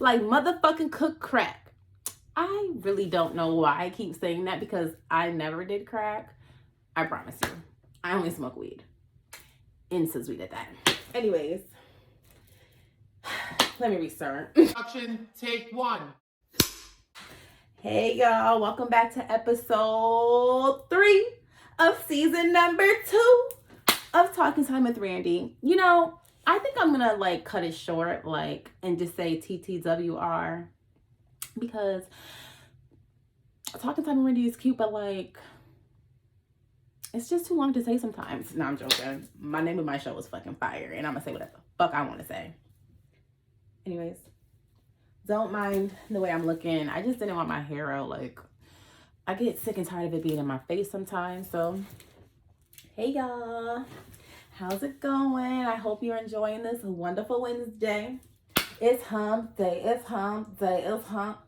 like motherfucking cook crack. I really don't know why I keep saying that because I never did crack. I promise you. I only smoke weed. And since we did that. Anyways. Let me restart. Action, take one. Hey y'all, welcome back to episode 3 of season number 2 of Talking Time with Randi. You know, I think I'm gonna like cut it short, like, and just say TTWR because Talking Time with Randi is cute, but like, it's just too long to say sometimes. No, I'm joking. My name of my show is fucking fire, and I'm gonna say whatever the fuck I want to say. Anyways, don't mind the way I'm looking. I just didn't want my hair out. Like, I get sick and tired of it being in my face sometimes. So, hey y'all. How's it going? I hope you're enjoying this wonderful Wednesday. It's hump day. It's hump day. It's hump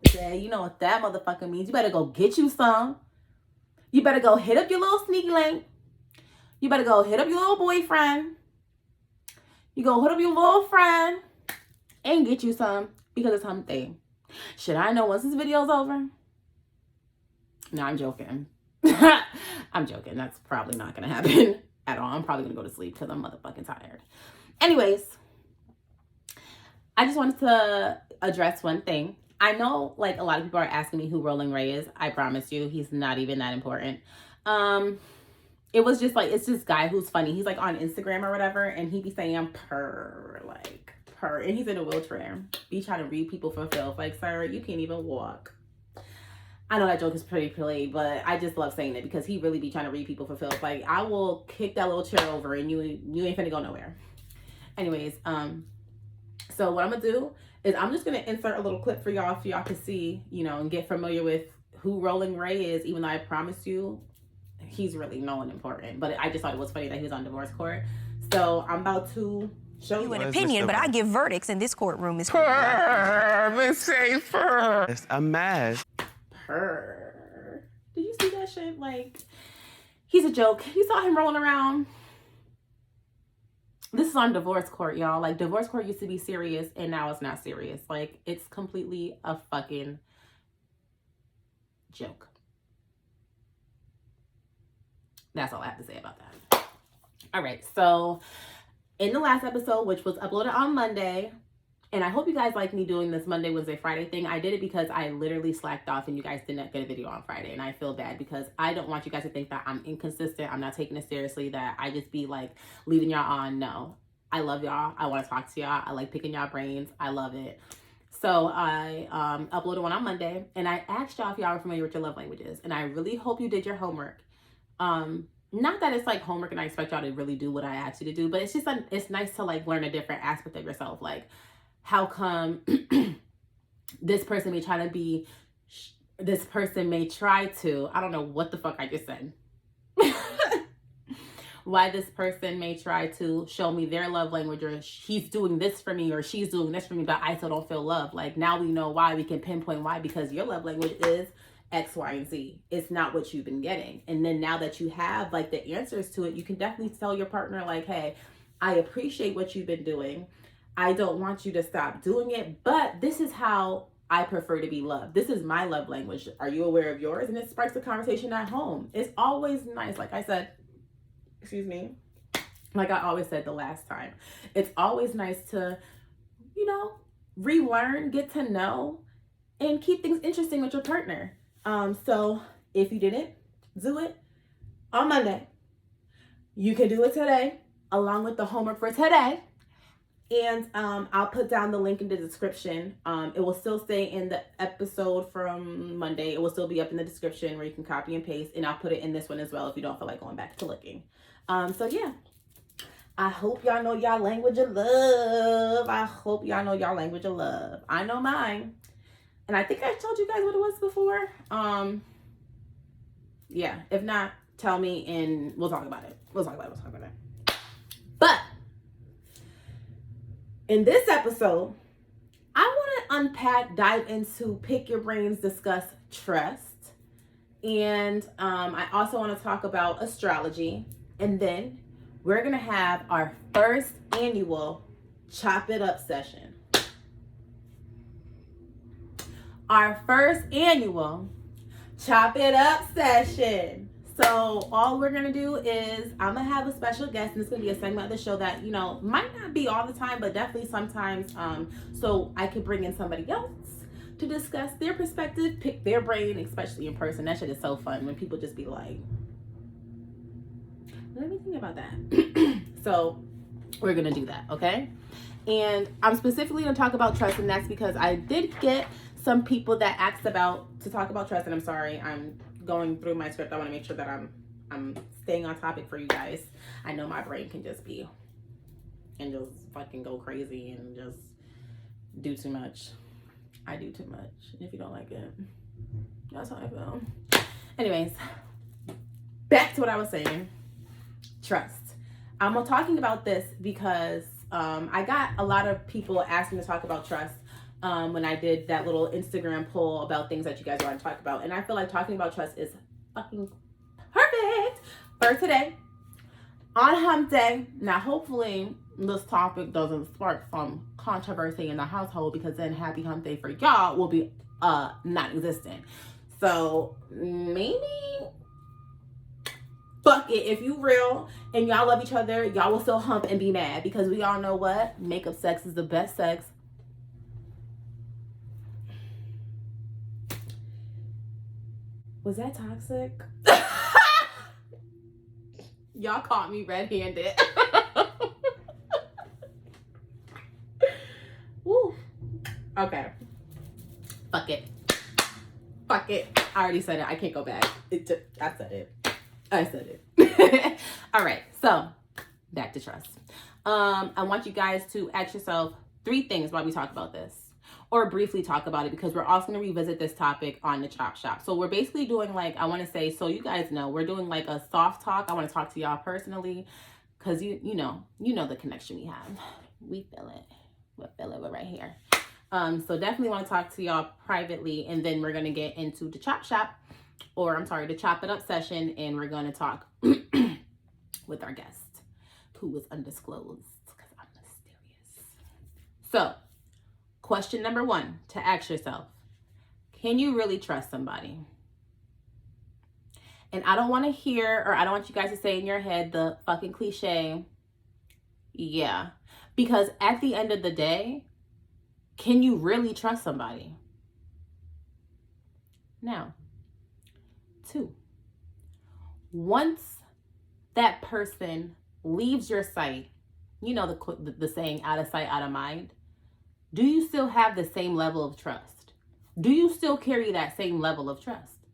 day. You know what that motherfucker means. You better go get you some. You better go hit up your little sneaky link. You better go hit up your little boyfriend. You go hit up your little friend and get you some because it's hump day. Should I know once this video's over? No, I'm joking. I'm joking. That's probably not going to happen at all. I'm probably going to go to sleep because I'm motherfucking tired. Anyways, I just wanted to address one thing. I know like a lot of people are asking me who Rolling Ray is. I promise you, he's not even that important. It was just like, it's this guy who's funny. He's like on Instagram or whatever, and he be saying purr, like purr, and he's in a wheelchair. Be trying to read people for filth. Like, sir, you can't even walk. I know that joke is pretty played, but I just love saying it because he really be trying to read people for filth. Like, I will kick that little chair over and you ain't finna go nowhere. Anyways, so what I'm gonna do is I'm just gonna insert a little clip for y'all so y'all can see, you know, and get familiar with who Rolling Ray is, even though I promise you, he's really no one important. But I just thought it was funny that he was on divorce court. So I'm about to show you An opinion, but I give verdicts in this courtroom. Is Let's say purr. I'm mad. Purr. Did you see that shit? Like, he's a joke. You saw him rolling around. This is on divorce court, y'all. Like, divorce court used to be serious, and now it's not serious. Like, it's completely a fucking joke. That's all I have to say about that. All right, so in the last episode, which was uploaded on Monday, and I hope you guys like me doing this Monday, Wednesday, Friday thing. I did it because I literally slacked off and you guys did not get a video on Friday, and I feel bad because I don't want you guys to think that I'm inconsistent. I'm not taking it seriously, that I just be like leaving y'all on. No, I love y'all. I want to talk to y'all. I like picking y'all brains. I love it. So I uploaded one on Monday, and I asked y'all if y'all were familiar with your love languages, and I really hope you did your homework. Not that it's like homework and I expect y'all to really do what I asked you to do, but it's just like, it's nice to like learn a different aspect of yourself. Like, how come this person may try to, I don't know what the fuck I just said. Why this person may try to show me their love language, or he's doing this for me or she's doing this for me, but I still don't feel love. Like, now we know why. We can pinpoint why, because your love language is X, Y, and Z. It's not what you've been getting. And then now that you have like the answers to it, you can definitely tell your partner like, hey, I appreciate what you've been doing. I don't want you to stop doing it, but this is how I prefer to be loved. This is my love language. Are you aware of yours? And it sparks a conversation at home. It's always nice. Like I said, excuse me, like I always said the last time, it's always nice to, you know, relearn, get to know, and keep things interesting with your partner. So if you didn't do it on Monday, you can do it today along with the homework for today. And I'll put down the link in the description. It will still stay in the episode from Monday. It will still be up in the description where you can copy and paste. And I'll put it in this one as well if you don't feel like going back to looking. So yeah, I hope y'all know y'all language of love. I hope y'all know y'all language of love. I know mine. And I think I told you guys what it was before. Yeah, if not, tell me and we'll talk about it. We'll talk about it. But in this episode, I want to unpack, dive into, pick your brains, discuss trust. And I also want to talk about astrology. And then we're going to have our first annual Chop It Up session. our first annual Chop It Up session. So all we're gonna do is I'm gonna have a special guest, and it's gonna be a segment of the show that, you know, might not be all the time, but definitely sometimes, so I could bring in somebody else to discuss their perspective, pick their brain, especially in person. That shit is so fun when people just be like, let me think about that. So we're gonna do that, okay? And I'm specifically gonna talk about trust, and that's because I did get some people that asked to talk about trust, and I'm sorry, I'm going through my script. I want to make sure that I'm staying on topic for you guys. I know my brain can just be and just fucking go crazy and just do too much. I do too much. And if you don't like it, that's how I feel. Anyways, back to what I was saying. Trust. I'm talking about this because I got a lot of people asking to talk about trust when I did that little Instagram poll about things that you guys want to talk about. And I feel like talking about trust is fucking perfect for today on Hump Day. Now, hopefully this topic doesn't spark some controversy in the household, because then happy Hump Day for y'all will be non-existent. So maybe fuck it. If you real and y'all love each other, y'all will still hump and be mad, because we all know what? Makeup sex is the best sex. Was that toxic? Y'all caught me red-handed. Woo. Okay. Fuck it. Fuck it. I already said it. I can't go back. I said it. All right. So, back to trust. I want you guys to ask yourself 3 things while we talk about this, or briefly talk about it, because we're also going to revisit this topic on the Chop Shop. So we're basically doing, like, I want to say, so you guys know, we're doing like a soft talk. I want to talk to y'all personally, because you know the connection we have. We feel it. We're right here. So definitely want to talk to y'all privately, and then we're going to get into the Chop Shop, the Chop It Up session, and we're going to talk with our guest, who is undisclosed, because I'm mysterious. So, question number 1 to ask yourself: can you really trust somebody? And I don't want to hear, or I don't want you guys to say in your head the fucking cliche, yeah. Because at the end of the day, can you really trust somebody? Now, 2, once that person leaves your sight, you know the saying, out of sight, out of mind. Do you still have the same level of trust? Do you still carry that same level of trust?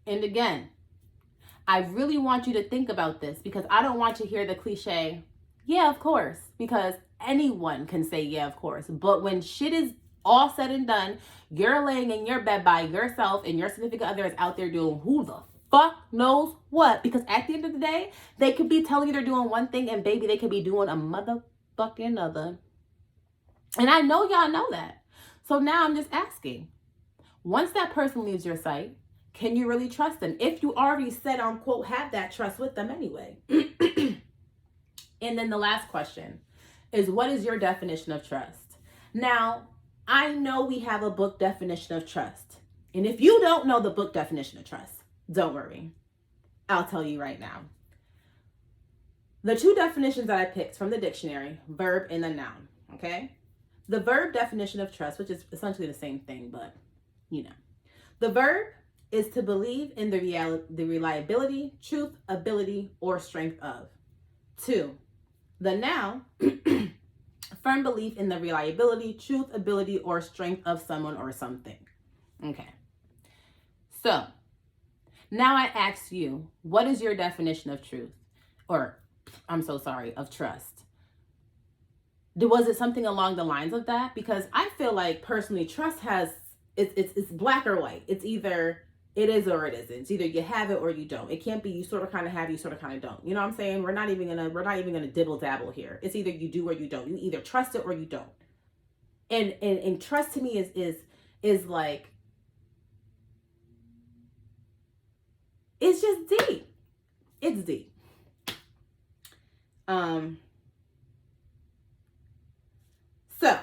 And again, I really want you to think about this, because I don't want you to hear the cliche, yeah, of course, because anyone can say, yeah, of course. But when shit is all said and done, you're laying in your bed by yourself, and your significant other is out there doing who the fuck knows what. Because at the end of the day, they could be telling you they're doing one thing, and baby, they could be doing a motherfucking other. And I know y'all know that. So now I'm just asking, once that person leaves your sight, can you really trust them? If you already said, unquote, have that trust with them anyway. And then the last question is, what is your definition of trust? Now, I know we have a book definition of trust. And if you don't know the book definition of trust, don't worry. I'll tell you right now. The 2 definitions that I picked from the dictionary, verb and the noun, okay? The verb definition of trust, which is essentially the same thing, but, you know. The verb is to believe in the reliability, truth, ability, or strength of. 2, the noun, firm belief in the reliability, truth, ability, or strength of someone or something. Okay. So, now I ask you, what is your definition of truth? Of trust? Was it something along the lines of that? Because I feel like, personally, trust it's black or white. It's either it is or it isn't. It's either you have it or you don't. It can't be you sort of kind of have, you sort of kind of don't. You know what I'm saying? We're not even gonna dibble dabble here. It's either you do or you don't. You either trust it or you don't. And trust to me is like, it's just deep. It's deep. So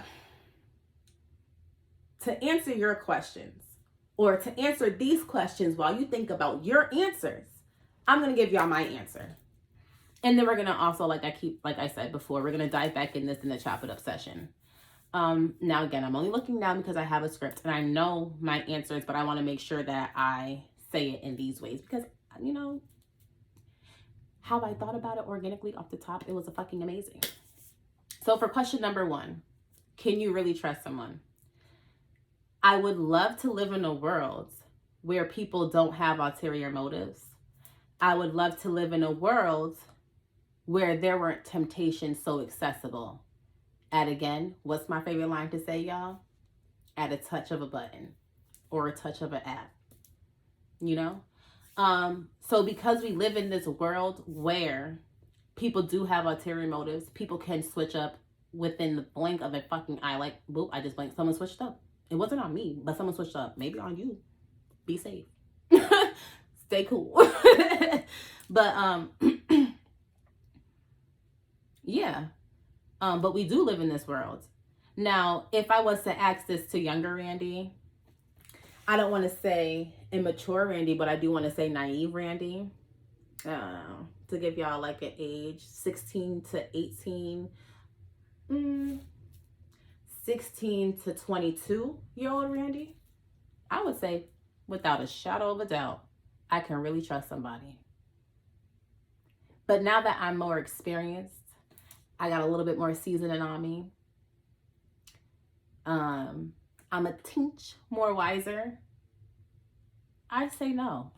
to answer your questions, or to answer these questions while you think about your answers, I'm going to give y'all my answer. And then we're going to also, like I said before, we're going to dive back in this in the chop it up session. Now again, I'm only looking down because I have a script and I know my answers, but I want to make sure that I say it in these ways because, you know, how I thought about it organically off the top, it was fucking amazing. So for question number 1, can you really trust someone? I would love to live in a world where people don't have ulterior motives. I would love to live in a world where there weren't temptations so accessible. At again, what's my favorite line to say, y'all? At a touch of a button or a touch of an app, you know? So because we live in this world where people do have ulterior motives, people can switch up within the blink of a fucking eye. Like, boop, I just blinked. Someone switched up. It wasn't on me, but someone switched up. Maybe on you. Be safe. Stay cool. But, yeah. But we do live in this world. Now, if I was to ask this to younger Randi, I don't want to say immature Randi, but I do want to say naive Randi. To give y'all like an age, 16 to 18, 16 to 22-year-old Randi, I would say without a shadow of a doubt, I can really trust somebody. But now that I'm more experienced, I got a little bit more seasoning on me. I'm a tinge more wiser. I say no.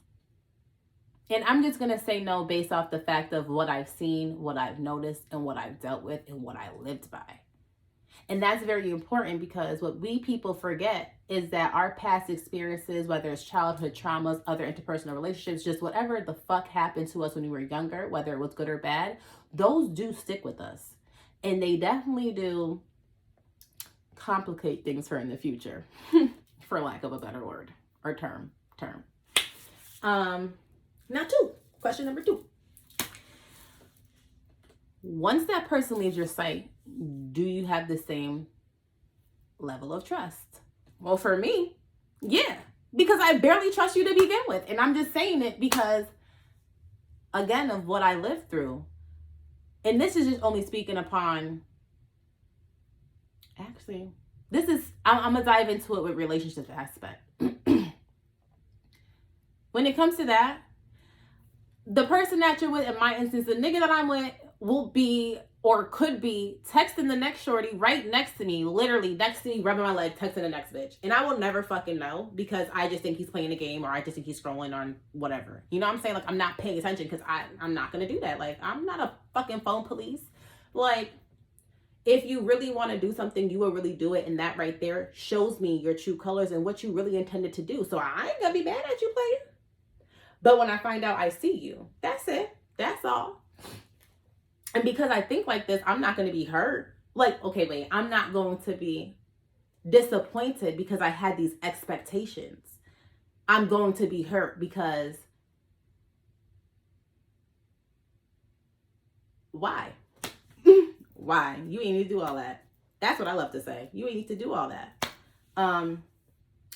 And I'm just going to say no based off the fact of what I've seen, what I've noticed, and what I've dealt with, and what I lived by. And that's very important because what we people forget is that our past experiences, whether it's childhood traumas, other interpersonal relationships, just whatever the fuck happened to us when we were younger, whether it was good or bad, those do stick with us. And they definitely do complicate things for in the future, for lack of a better word or term. Now question number 2. Once that person leaves your sight, do you have the same level of trust? Well, for me, yeah, because I barely trust you to begin with. And I'm just saying it because, again, of what I lived through. And this is just only speaking upon, actually, I'm going to dive into it with relationship aspect. When it comes to that, the person that you're with, in my instance, the nigga that I'm with will be or could be texting the next shorty right next to me, literally next to me, rubbing my leg, texting the next bitch. And I will never fucking know because I just think he's playing a game or I just think he's scrolling on whatever. You know what I'm saying? Like, I'm not paying attention because I'm not going to do that. Like, I'm not a fucking phone police. Like, if you really want to do something, you will really do it. And that right there shows me your true colors and what you really intended to do. So I ain't going to be mad at you, player. But when I find out I see you, that's it. That's all. And because I think like this, I'm not going to be hurt. Like, okay, wait, I'm not going to be disappointed because I had these expectations. I'm going to be hurt because why? Why? You ain't need to do all that. That's what I love to say. You ain't need to do all that.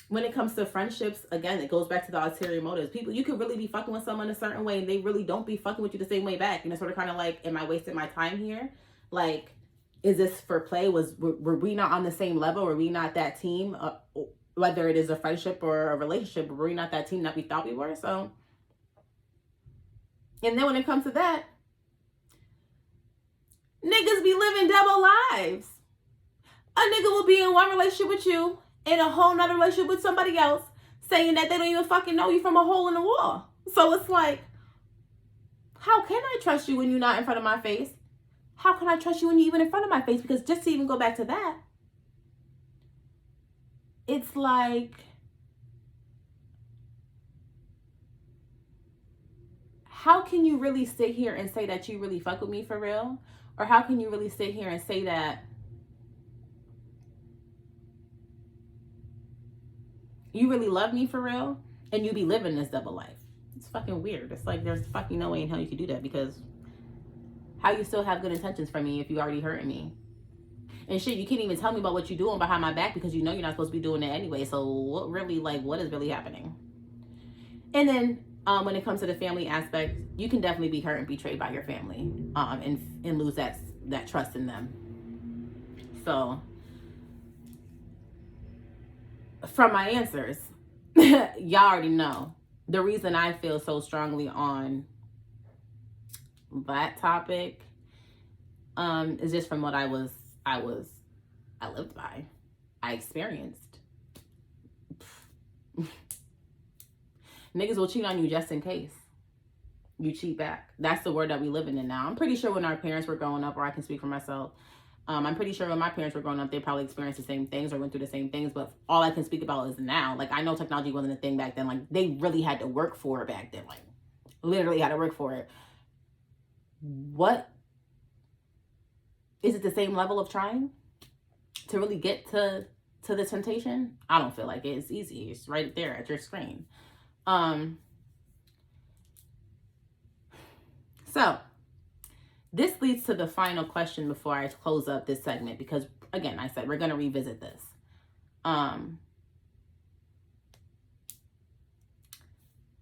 When it comes to friendships, again, it goes back to the ulterior motives. People, you could really be fucking with someone a certain way and they really don't be fucking with you the same way back. And it's sort of kind of like, am I wasting my time here? Like, is this for play? Were we not on the same level? Were we not that team? Whether it is a friendship or a relationship, were we not that team that we thought we were? So, and then when it comes to that, niggas be living double lives. A nigga will be in one relationship with you, in a whole nother relationship with somebody else, saying that they don't even fucking know you from a hole in the wall. So it's like, how can I trust you when you're not in front of my face? How can I trust you when you're even in front of my face? Because just to even go back to that, it's like, how can you really sit here and say that you really fuck with me for real? Or how can you really sit here and say that you really love me for real, and you be living this double life? It's fucking weird. It's like there's fucking no way in hell you could do that, because how you still have good intentions for me if you already hurting me? And shit, you can't even tell me about what you're doing behind my back because you know you're not supposed to be doing it anyway. So what really, like, what is really happening? And then when it comes to the family aspect, you can definitely be hurt and betrayed by your family, and lose that trust in them. So from my answers, y'all already know the reason I feel so strongly on that topic is just from what I lived by, I experienced. Niggas will cheat on you just in case you cheat back. That's the word that we living in now. I'm pretty sure when our parents were growing up, or I can speak for myself, I'm pretty sure when my parents were growing up, they probably experienced the same things or went through the same things. But all I can speak about is now. Like, I know technology wasn't a thing back then. Like, they really had to work for it back then. Like, literally had to work for it. What? Is it the same level of trying to really get to the temptation? I don't feel like it. It's easy. It's right there at your screen. So this leads to the final question before I close up this segment, because again, I said we're going to revisit this.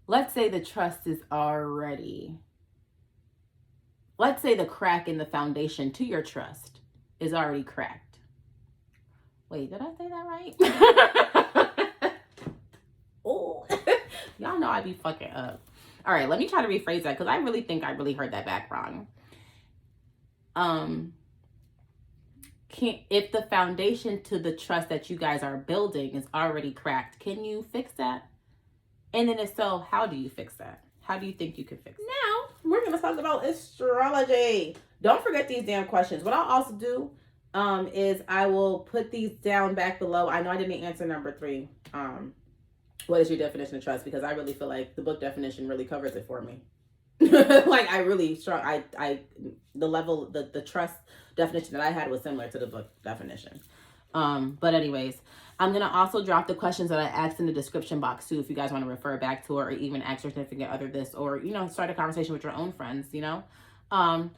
Let's say the trust is already, let's say the crack in the foundation to your trust is already cracked. Wait, did I say that right? Oh, y'all know I be fucking up. All right, let me try to rephrase that because I really think I really heard that back wrong. If the foundation to the trust that you guys are building is already cracked, can you fix that? And then if so, how do you fix that? How do you think you can fix it? Now, we're going to talk about astrology. Don't forget these damn questions. What I'll also do is I will put these down back below. I know I didn't answer number 3. What is your definition of trust? Because I really feel like the book definition really covers it for me. Like, I really strong. The trust definition that I had was similar to the book definition. But anyways, I'm gonna also drop the questions that I asked in the description box too, if you guys want to refer back to it, or even ask your significant other this, or start a conversation with your own friends. But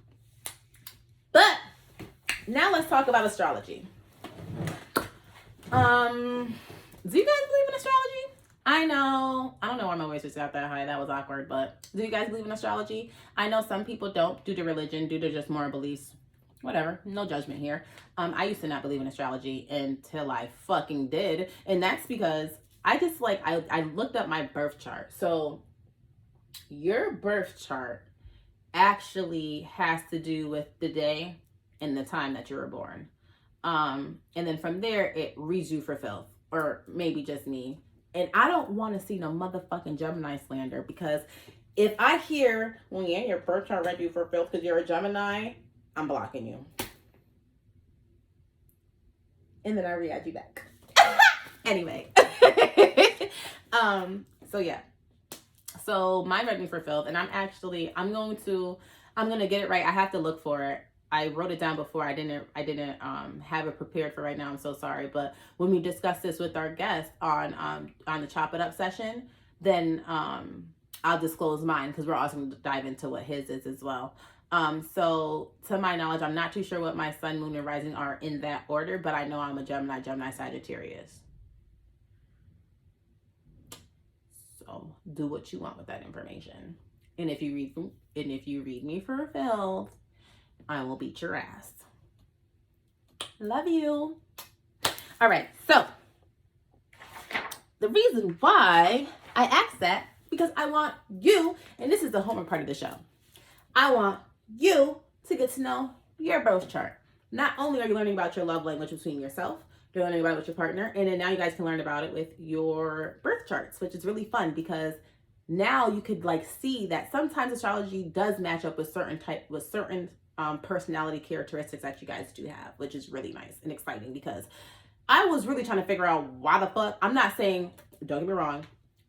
now let's talk about astrology. Do you guys believe in astrology? I know, I don't know why my voice just got that high. That was awkward. But do you guys believe in astrology? I know some people don't, due to religion, due to just moral beliefs. Whatever, no judgment here. I used to not believe in astrology until I fucking did. And that's because I just I looked up my birth chart. So your birth chart actually has to do with the day and the time that you were born. And then from there, it reads you for filth. Or maybe just me. And I don't want to see no motherfucking Gemini slander, because if I hear, well, yeah, your birth chart read you for filth because you're a Gemini, I'm blocking you. And then I re-add you back. Anyway. So yeah. So mine read me for filth, and I'm going to get it right. I have to look for it. I wrote it down before. I didn't have it prepared for right now. I'm so sorry. But when we discuss this with our guest on the Chop It Up session, then I'll disclose mine, because we're also going to dive into what his is as well. So to my knowledge, I'm not too sure what my sun, moon, and rising are in that order, but I know I'm a Gemini, Sagittarius. So do what you want with that information. And if you read me for a filth, I will beat your ass. Love you. All right. So the reason why I asked that, because I want you, and this is the homework part of the show, I want you to get to know your birth chart. Not only are you learning about your love language between yourself, you're learning about it with your partner, and then now you guys can learn about it with your birth charts, which is really fun, because now you could see that sometimes astrology does match up with certain personality characteristics that you guys do have, which is really nice and exciting, because I was really trying to figure out why the fuck. I'm not saying, don't get me wrong,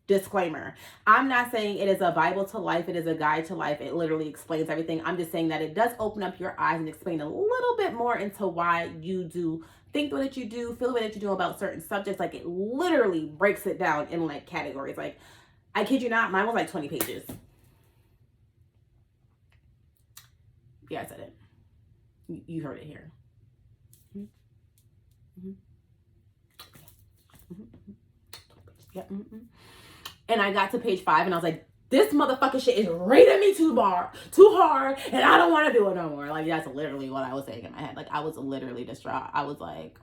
disclaimer, I'm not saying it is a Bible to life, it is a guide to life, it literally explains everything. I'm just saying that it does open up your eyes and explain a little bit more into why you do think the way that you do, feel the way that you do about certain subjects. Like, it literally breaks it down in categories. Like, I kid you not, mine was 20 pages. Yeah, I said it. You heard it here. Yeah. And I got to page 5 and I was like, this motherfucking shit is rating me too hard, and I don't want to do it no more. Like, that's literally what I was saying in my head. Like, I was literally distraught. I was like,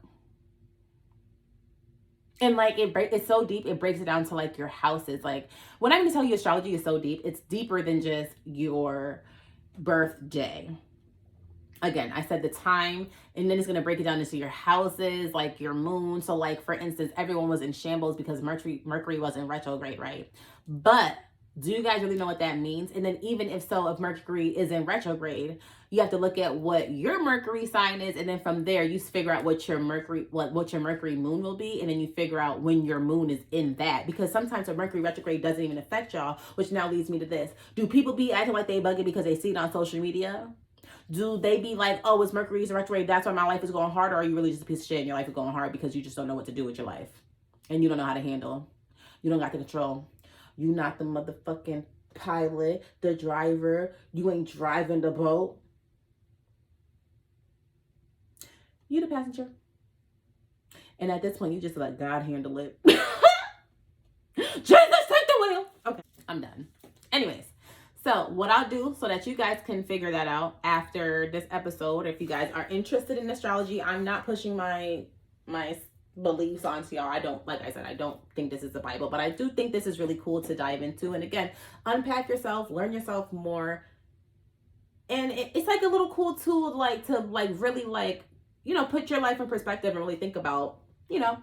and like it's so deep, it breaks it down to like your houses. Like, when I'm gonna tell you astrology is so deep, it's deeper than just your birthday. Again, I said the time, and then it's going to break it down into your houses, like your moon. So like, for instance, everyone was in shambles because Mercury was in retrograde, right? But do you guys really know what that means? And then even if so, if Mercury is in retrograde, you have to look at what your Mercury sign is, and then from there you figure out what your Mercury moon will be, and then you figure out when your moon is in that. Because sometimes a Mercury retrograde doesn't even affect y'all, which now leads me to this. Do people be acting like they bugging because they see it on social media? Do they be like, oh, it's Mercury's in retrograde, that's why my life is going hard? Or are you really just a piece of shit and your life is going hard because you just don't know what to do with your life? And you don't know how to handle. You don't got the control. You not the motherfucking pilot, the driver. You ain't driving the boat. You the passenger. And at this point, you just let God handle it. Jesus, take the wheel. Okay, I'm done. Anyways. So what I'll do so that you guys can figure that out after this episode, if you guys are interested in astrology, I'm not pushing my beliefs onto y'all. I don't, like I said, I don't think this is the Bible, but I do think this is really cool to dive into. And again, unpack yourself, learn yourself more. And it's like a little cool tool, like to like really like, you know, put your life in perspective and really think about, you know,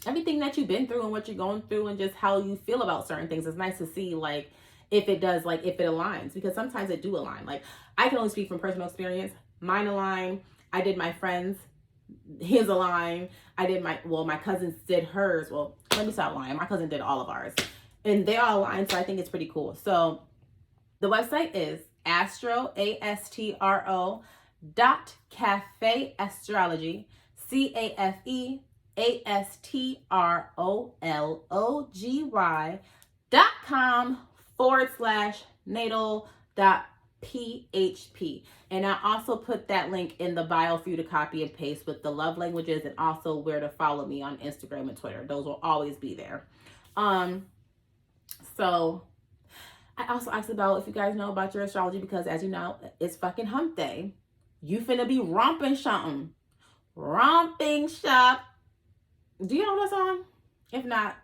everything that you've been through and what you're going through and just how you feel about certain things. It's nice to see like, if it does, like if it aligns, because sometimes it do align. Like, I can only speak from personal experience. Mine align. I did my friends, his align. I did my cousins did hers. Well, let me stop lying. My cousin did all of ours, and they all aligned. So I think it's pretty cool. So the website is Cafe Astrology, CAFEastrology.com/natal.php. And I also put that link in the bio for you to copy and paste with the love languages and also where to follow me on Instagram and Twitter. Those will always be there. So I also asked about if you guys know about your astrology, because as you know, it's fucking hump day. You finna be romping something. Romping shop. Do you know that song? If not,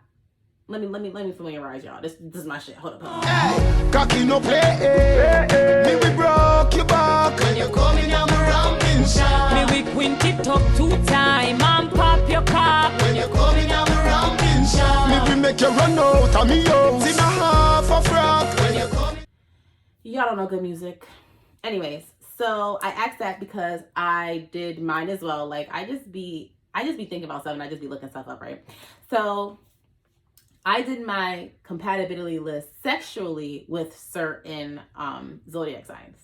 let me familiarize y'all. This is my shit. Hold up. Hey, cocky no play. Me we broke your back when you coming on my romping shop. Me we quint it up 2 times and pop your cock when you coming on my romping shop. Me we make you run out of me house in a half a frock when you coming. Y'all don't know good music. Anyways, so I asked that because I did mine as well. Like I just be thinking about stuff and I just be looking stuff up, right? So I did my compatibility list sexually with certain zodiac signs.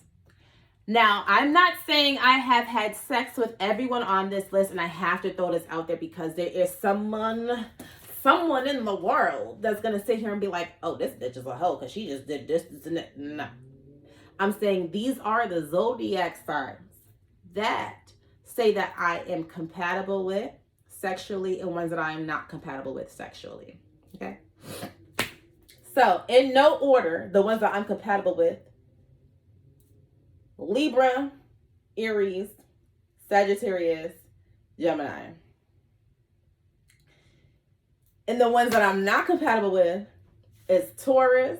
Now, I'm not saying I have had sex with everyone on this list, and I have to throw this out there because there is someone in the world that's going to sit here and be like, oh, this bitch is a hoe because she just did this and that. No. I'm saying these are the zodiac signs that say that I am compatible with sexually and ones that I am not compatible with sexually. Okay. So in no order, the ones that I'm compatible with: Libra, Aries, Sagittarius, Gemini. And the ones that I'm not compatible with is Taurus,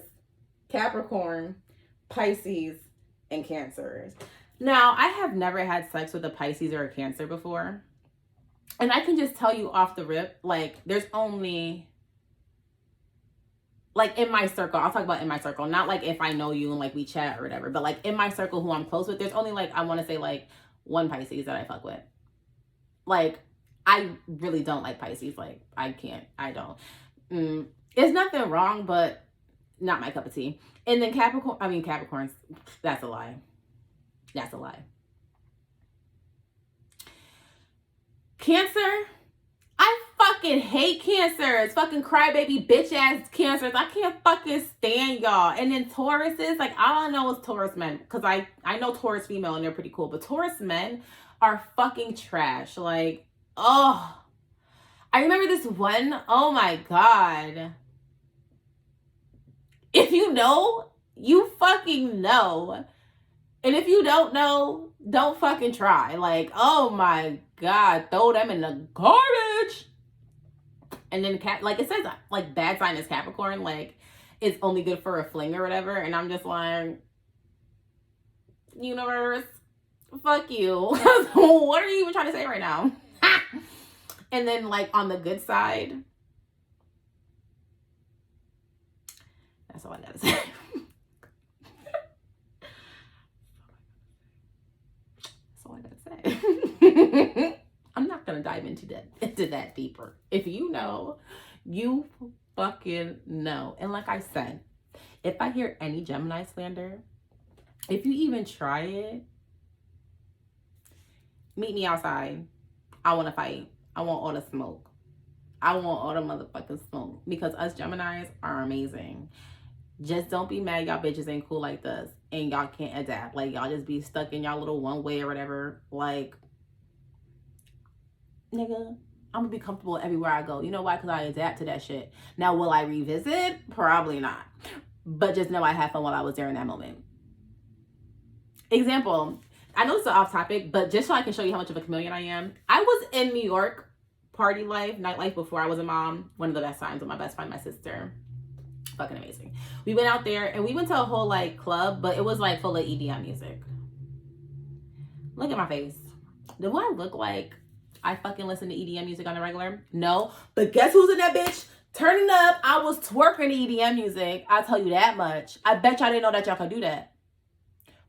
Capricorn, Pisces, and Cancers. Now, I have never had sex with a Pisces or a Cancer before. And I can just tell you off the rip, like, there's only, like, in my circle, I'll talk about in my circle, not like if I know you and like we chat or whatever, but like in my circle who I'm close with, there's only like, I want to say like one Pisces that I fuck with. Like, I really don't like Pisces. Like, I don't. There's nothing wrong, but not my cup of tea. And then Capricorns, that's a lie. That's a lie. Cancer, I fucking hate Cancers. Fucking crybaby bitch ass Cancers. I can't fucking stand y'all. And then Tauruses, like, all I know is Taurus men, because I know Taurus female and they're pretty cool, but Taurus men are fucking trash. Like, Oh, I remember this one. Oh my God. If you know, you fucking know. And if you don't know, don't fucking try. Like, oh my God, throw them in the garbage. And then like it says, like bad sign is Capricorn, like it's only good for a fling or whatever. And I'm just like, universe, fuck you. What are you even trying to say right now? And then like on the good side, that's all I gotta say. That's all I gotta say. I'm not gonna dive into that deeper. If you know, you fucking know. And like I said, if I hear any Gemini slander, if you even try it, meet me outside. I want to fight. I want all the smoke. I want all the motherfucking smoke, because us Geminis are amazing. Just don't be mad y'all bitches ain't cool like this and y'all can't adapt. Like, y'all just be stuck in y'all little one way or whatever. Like, nigga, I'm gonna be comfortable everywhere I go. You know why? Because I adapt to that shit. Now, will I revisit? Probably not. But just know I had fun while I was there in that moment. Example, I know it's off topic, but just so I can show you how much of a chameleon I am. I was in New York, party life, nightlife before I was a mom. One of the best times with my best friend, my sister. Fucking amazing. We went out there and we went to a whole like club, but it was like full of EDM music. Look at my face. Do I look like I fucking listen to EDM music on the regular? No. But guess who's in that bitch? Turning up. I was twerking EDM music. I'll tell you that much. I bet y'all didn't know that y'all could do that.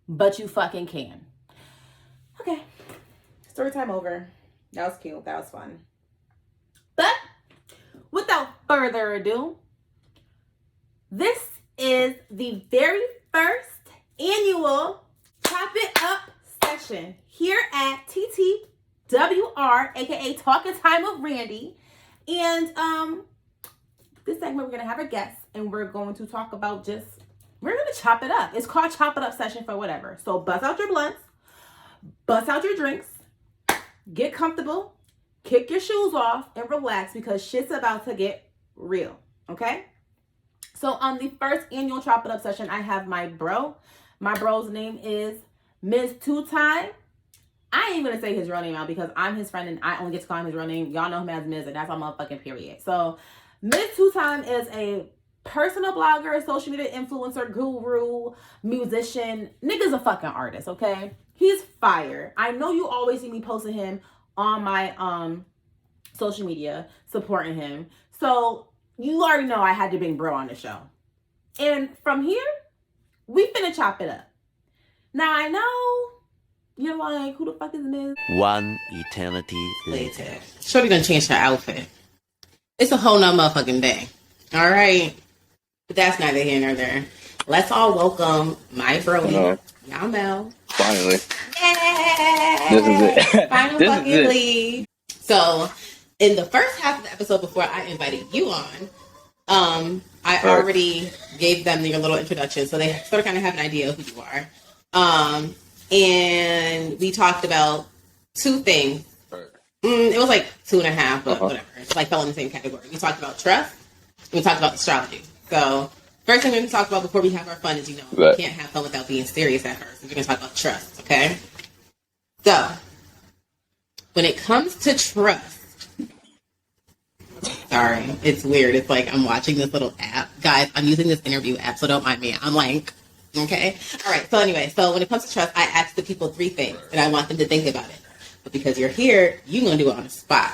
But you fucking can. Okay. Story time over. That was cute. That was fun. But without further ado, this is the very first annual Chop It Up session here at TTWR, aka Talking Time with Randi. And this segment we're gonna have a guest and we're going to talk about we're gonna chop it up. It's called Chop It Up session for whatever. So bust out your blunts, bust out your drinks, get comfortable, kick your shoes off, and relax because shit's about to get real. Okay? So on the first annual Chop It Up session, I have my bro. My bro's name is Miz2x. I ain't gonna say his real name out because I'm his friend and I only get to call him his real name. Y'all know him as Miz, and that's my motherfucking period. So Miz2x is a personal blogger, social media influencer, guru, musician. Nigga's a fucking artist, okay? He's fire. I know you always see me posting him on my social media, supporting him. So you already know I had to bring bro on the show. And from here, we finna chop it up. Now I know you're like, who the fuck is Miz? One eternity later. Shorty gonna change her outfit. It's a whole nother motherfucking day. All right. But that's neither here nor there. Let's all welcome my brody. Y'all know. Finally. Yay! This is it. Finally. So, in the first half of the episode before I invited you on, I already gave them your little introduction. So they sort of kind of have an idea of who you are. And we talked about two things. It was like 2.5, but whatever. It's like fell in the same category. We talked about trust. We talked about astrology. So, first thing we're going to talk about before we have our fun is, you know, we can't have fun without being serious at first. We're going to talk about trust, okay? So, when it comes to trust, sorry, it's weird. It's like I'm watching this little app. Guys, I'm using this interview app, so don't mind me. I'm like, okay? All right, so anyway, so when it comes to trust, I ask the people 3 things, and I want them to think about it. But because you're here, you're going to do it on the spot.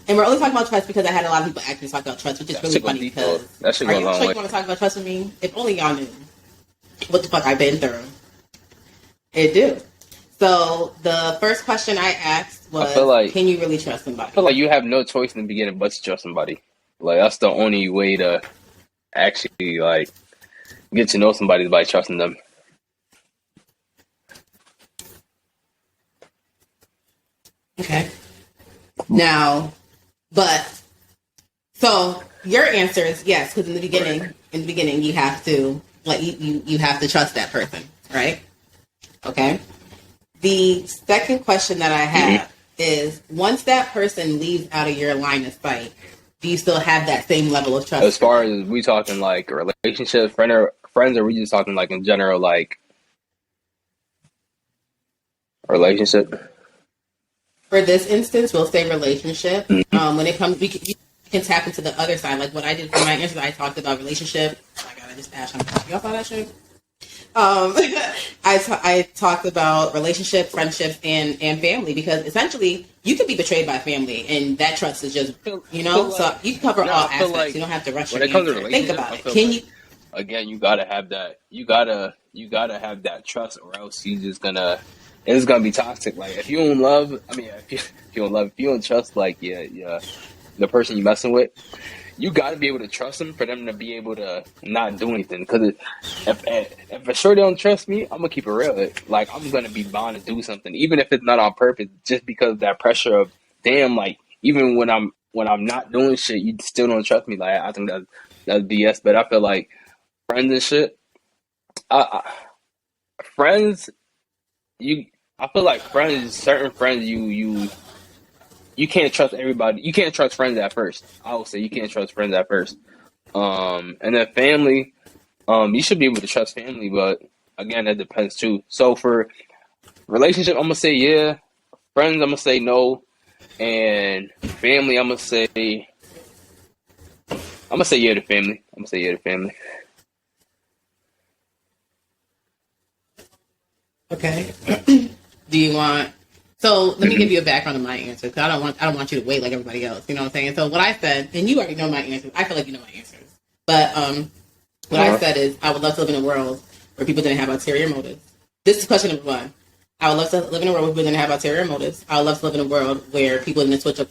And we're only talking about trust because I had a lot of people actually talk about trust, which is really funny because that should are go you a long sure way. you want to talk about trust with me? If only y'all knew what the fuck I've been through. It do. So the first question I asked was, can you really trust somebody? I feel like you have no choice in the beginning but to trust somebody. Like, that's the only way to actually, like, get to know somebody by trusting them. Okay. Now, but, so your answer is yes, because in the beginning, you have to, like, you have to trust that person, right? Okay. The second question that I have is once that person leaves out of your line of sight, do you still have that same level of trust? As far as we talking like relationships, friends, or we just talking like in general, like relationship? For this instance, we'll say relationship. When it comes, we can tap into the other side. Like what I did for my answers, I talked about relationship. Oh my God, I just dashed on y'all saw that shit? I talked about relationship, friendships, and family, because essentially you could be betrayed by family, and that trust is just, you know, so you can cover all aspects. Like, you don't have to rush your answer. Think about it. Can you? Again, you gotta have that. You gotta have that trust, or else you just gonna. It's gonna be toxic. Like if you don't love, I mean, if you don't love, if you don't trust, like the person you messing with, you got to be able to trust them for them to be able to not do anything. Because if a sure don't trust me, I'm gonna keep it real. Like I'm gonna be bound to do something, even if it's not on purpose, just because of that pressure of damn. Like even when I'm not doing shit, you still don't trust me. Like I think that's BS. But I feel like friends and shit, friends. I feel like friends, certain friends, you can't trust everybody. You can't trust friends at first. I would say you can't trust friends at first. And then family, you should be able to trust family, but again, that depends too. So for relationship, I'm gonna say yeah. Friends, I'm gonna say no, and family, I'm gonna say yeah to family. I'm gonna say yeah to family. Okay. Do you want? So let me give you a background of my answer, because I don't want you to wait like everybody else. You know what I'm saying? So what I said, and you already know my answers. I feel like you know my answers. But what I said is, I would love to live in a world where people didn't have ulterior motives. This is question number one. I would love to live in a world where people didn't have ulterior motives. I would love to live in a world where people didn't switch up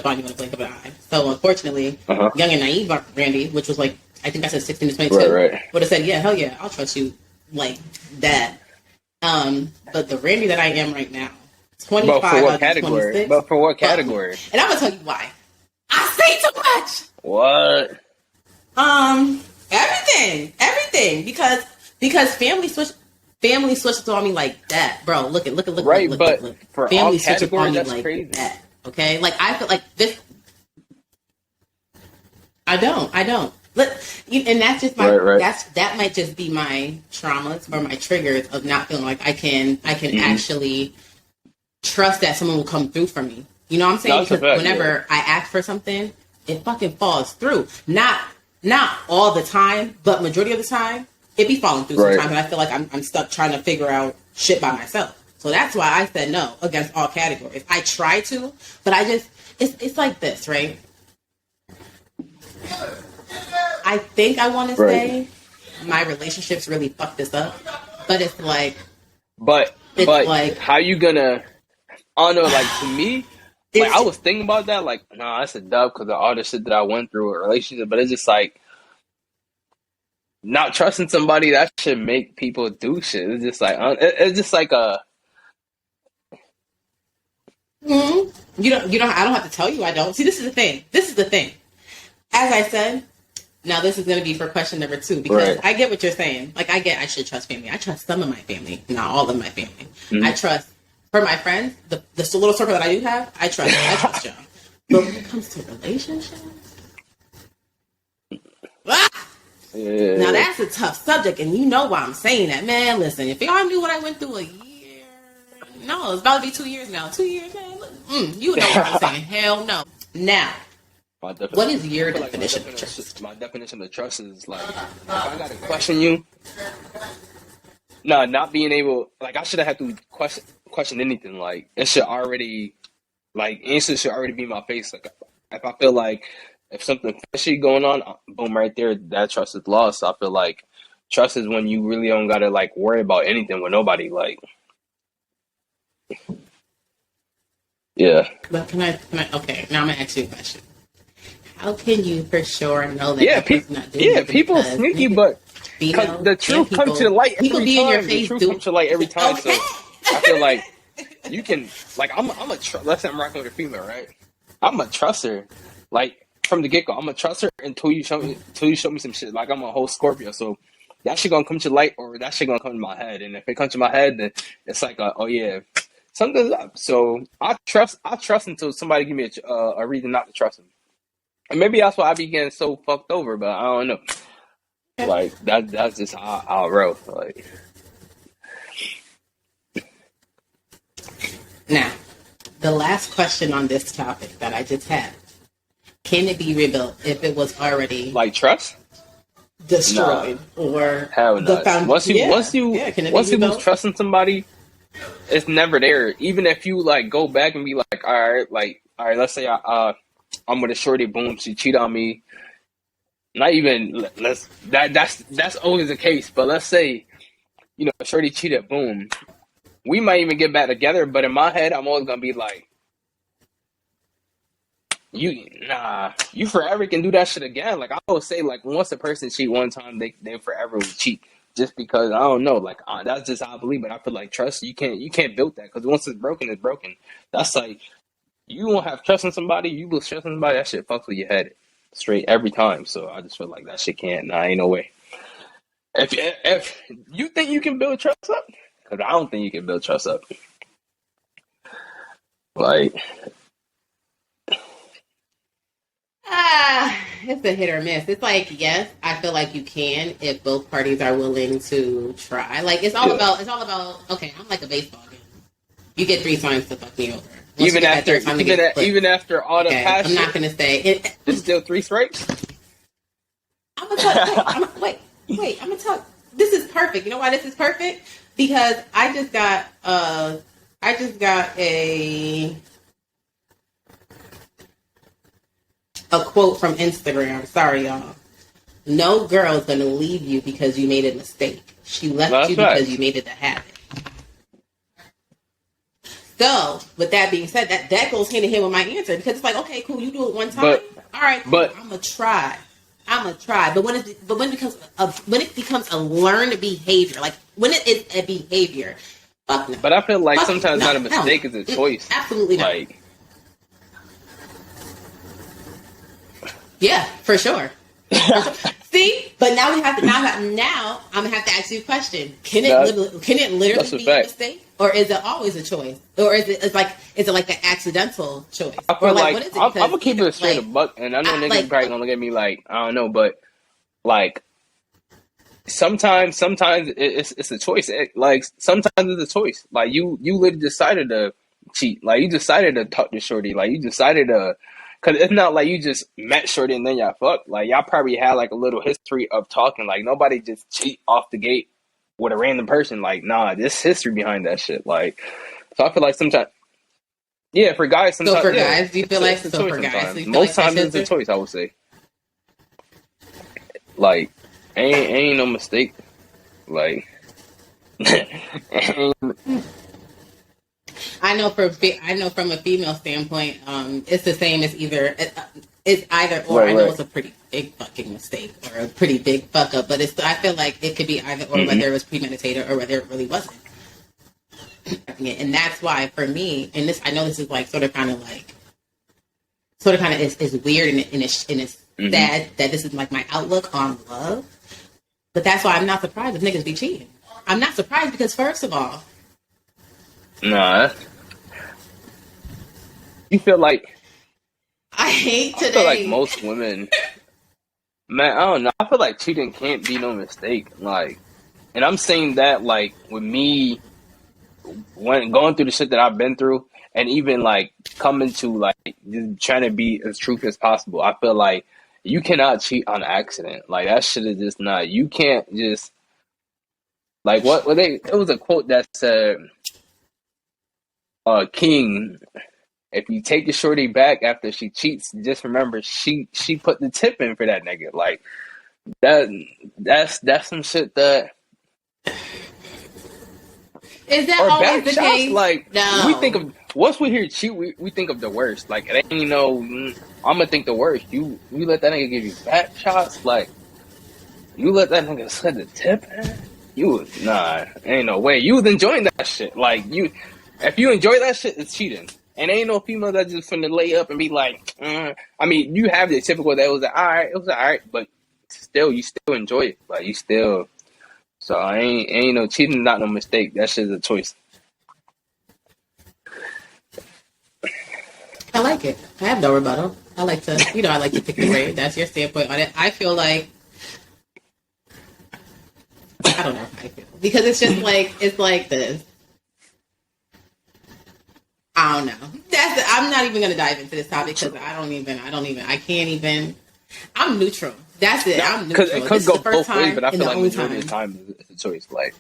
on you in a blink of an eye. So unfortunately, young and naive Randy, which was like, I think I said 16 to 22, would have said, yeah, hell yeah, I'll trust you like that. But the Randy that I am right now, 25 But for what out of category? 26. But for what category? And I'm gonna tell you why. I say too much. What? Everything, because family switched on me like that, bro. Look. Right, look, but look. for Family all switched on categories, me that's like crazy. that. Okay, like I feel like this. I don't. And that's just my that might just be my traumas or my triggers of not feeling like I can actually trust that someone will come through for me. You know what I'm saying? Because whenever I ask for something, it fucking falls through. Not all the time, but majority of the time, it be falling through sometimes, and I feel like I'm stuck trying to figure out shit by myself. So that's why I said no against all categories. I try to, but it's like this, right? I think I want to say my relationships really fucked this up, but it's like, but like, how you gonna? I don't know. Like to me, like I was thinking about that. Like, nah, that's a dub because of all the shit that I went through with a relationship. But it's just like not trusting somebody that should make people do shit. It's just like it's just like a. You don't. I don't have to tell you. I don't. See, this is the thing. As I said. Now, this is going to be for question number 2, because I get what you're saying. Like, I should trust family. I trust some of my family, not all of my family. I trust, for my friends, the little circle that I do have, I trust y'all. But when it comes to relationships, now that's a tough subject, and you know why I'm saying that. Man, listen, if y'all knew what I went through a year, no, it's about to be 2 years now. 2 years, man, you know what I'm saying. Hell no. Now, what is your definition of trust? My definition of trust is like, if I gotta question you, not being able, like I should have had to question anything. Like it should already, like answer should already be in my face. Like if I feel like if something fishy going on, boom, right there, that trust is lost. So I feel like trust is when you really don't gotta like worry about anything with nobody. Like, yeah. But can I? Okay, now I'm gonna ask you a question. How can you for sure know that person's not doing it? People sneaky, but the truth comes to the light every time. The truth comes to light every time. So I feel like you can, like, let's say I'm rocking with a female, right? I'm a trust her, like from the get go. I'm a trust her until you show me some shit. Like I'm a whole Scorpio, so that shit gonna come to light, or that shit gonna come to my head. And if it comes to my head, then it's like, oh yeah, something's up. So I trust until somebody give me a reason not to trust him. And maybe that's why I be getting so fucked over, but I don't know. Like that's just how I roll. Like Now, the last question on this topic that I just had: can it be rebuilt if it was already like trust? destroyed or Hell the no. found? Once you can it once be you lose rebuilt? trust in somebody, it's never there. Even if you like go back and be like, all right, let's say I'm with a shorty, boom, she cheat on me. Not even that's always the case. But let's say, shorty cheated, boom. We might even get back together, but in my head I'm always gonna be like, you forever can do that shit again. Like I always say, like once a person cheat one time, they forever will cheat. Just because I don't know, like that's just how I believe it. I feel like trust you can't build that because once it's broken, it's broken. That's like you won't have trust in somebody. You lose trust in somebody, that shit fucks with your head straight every time. So I just feel like that shit can't. Nah, ain't no way. If you think you can build trust up, because I don't think you can build trust up. Like It's a hit or miss. It's like, yes, I feel like you can if both parties are willing to try. Like it's all about okay, I'm like a baseball game. You get 3 times to fuck me over. Once even after all the passion, I'm not gonna say it. There's still 3 strikes. I'm gonna talk. Wait. I'm gonna talk. This is perfect. You know why this is perfect? Because I just got a quote from Instagram. Sorry, y'all. No girl's gonna leave you because you made a mistake. She left you because you made it a habit. So, with that being said, that goes hand in hand with my answer because it's like, okay, cool, you do it one time, all right, cool, I'm gonna try. But when it becomes a learned behavior, like when it is a behavior, fuck no. But I feel like sometimes not a mistake is a choice. Absolutely not. Like, yeah, for sure. See, but now we have to. Now I'm gonna have to ask you a question. Can it literally be a mistake, or is it always a choice, or is it like an accidental choice? I feel like what is it? I'm gonna keep it straight a buck, and I know niggas probably gonna look at me like I don't know, but like sometimes it's a choice. Like sometimes it's a choice. Like you literally decided to cheat. Like you decided to talk to shorty. Like you decided to. Cause it's not like you just met shorty and then y'all fucked. Like y'all probably had like a little history of talking. Like nobody just cheat off the gate with a random person. Like nah, there's history behind that shit. Like so I feel like sometimes, yeah, for guys sometimes. So for guys, do you feel like so for guys? Most times it's a choice. I would say. Like ain't no mistake. Like. I know from a female standpoint, it's the same as it's either or. Right, I know right. it's a pretty big fucking mistake or a pretty big fuck up, but I feel like it could be either or, whether it was premeditated or whether it really wasn't. And that's why for me, and this I know this is like sort of kind of is weird and it's sad that this is like my outlook on love, but that's why I'm not surprised if niggas be cheating. I'm not surprised because first of all. Nah. You feel like I feel like most women, man, I don't know. I feel like cheating can't be no mistake. Like, and I'm saying that like with me, when going through the shit that I've been through, and even like coming to like just trying to be as truthful as possible. I feel like you cannot cheat on accident. Like that shit is just not. You can't just like it was a quote that said. King, if you take the shorty back after she cheats, just remember she put the tip in for that nigga. Like that's some shit that is that or always back the shots, case? like no. we think of once we hear cheat, we think of the worst. Like it ain't I'm gonna think the worst. You let that nigga give you back shots, like you let that nigga slide the tip in. Ain't no way. You was enjoying that shit. Like if you enjoy that shit, it's cheating. And ain't no female that just finna lay up and be like, I mean, you have the typical that was like, it was alright, but still, you still enjoy it. Like, you still. So, ain't no cheating, not no mistake. That shit's a choice. like it. I have no rebuttal. I like to pick the brain. That's your standpoint on it. I feel like, I don't know how I feel. Because it's just like, it's like this. I don't know. I'm not even going to dive into this topic because I can't even, I'm neutral. That's it. I'm neutral. Because it could go both ways, but I feel and like the only majority of the time it's a choice. Like,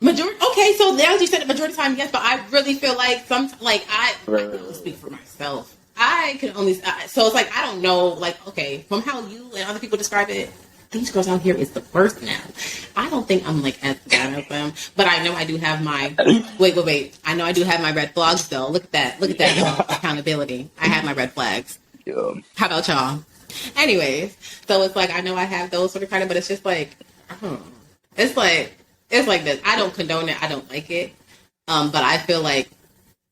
okay, so now you said the majority of the time, yes, but I really feel like I can only speak for myself. I can only, so it's like, I don't know, like, okay, from how you and other people describe it, these girls out here is the worst now. I don't think I'm like as bad as them, but I know I do have my, wait. I know I do have my red flags though. Look at that, y'all. Accountability. I have my red flags. yeah. How about y'all? Anyways, so it's like, I know I have those sort of kind of, but it's just like, it's like this. I don't condone it. I don't like it. But I feel like,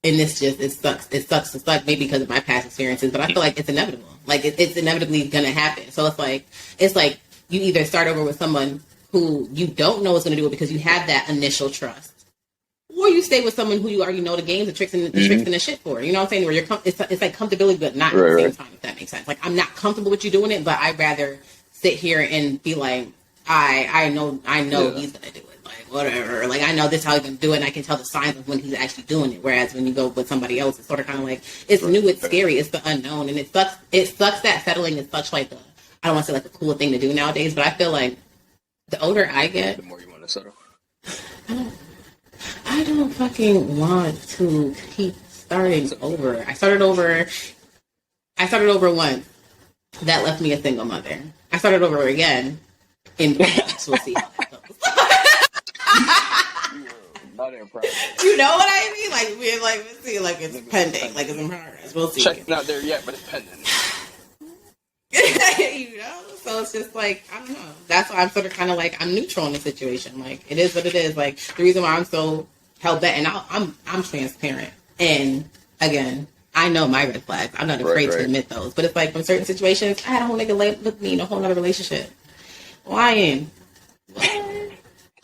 and this just, it sucks maybe because of my past experiences, but I feel like it's inevitable. Like it's inevitably going to happen. So it's like you either start over with someone who you don't know is going to do it because you have that initial trust, or you stay with someone who you already know the games, the tricks, and the shit for. You know what I'm saying? Where it's like comfortability, but not at the same time. If that makes sense. Like I'm not comfortable with you doing it, but I'd rather sit here and be like, I know he's going to do it. Like whatever. Like I know this is how he's going to do it, and I can tell the signs of when he's actually doing it. Whereas when you go with somebody else, it's sort of kind of like it's new, it's scary, it's the unknown, and it sucks. It sucks that settling is such like I don't want to say like a cool thing to do nowadays, but I feel like the older I get, The more you want to settle. I don't fucking want to keep starting over. I started over once. That left me a single mother. I started over again. So we'll see how that goes. You know what I mean? Like we're like, let's see, like it's pending, like it's in progress. We'll see. Check's not there yet, but it's pending. You know, so it's just like I don't know. That's why I'm sort of kind of like I'm neutral in the situation. Like it is what it is. Like the reason why I'm so held back, and I'm transparent. And again, I know my red flags. I'm not afraid to admit those. But it's like from certain situations, I had a whole nigga with me in a whole other relationship. Lying. What?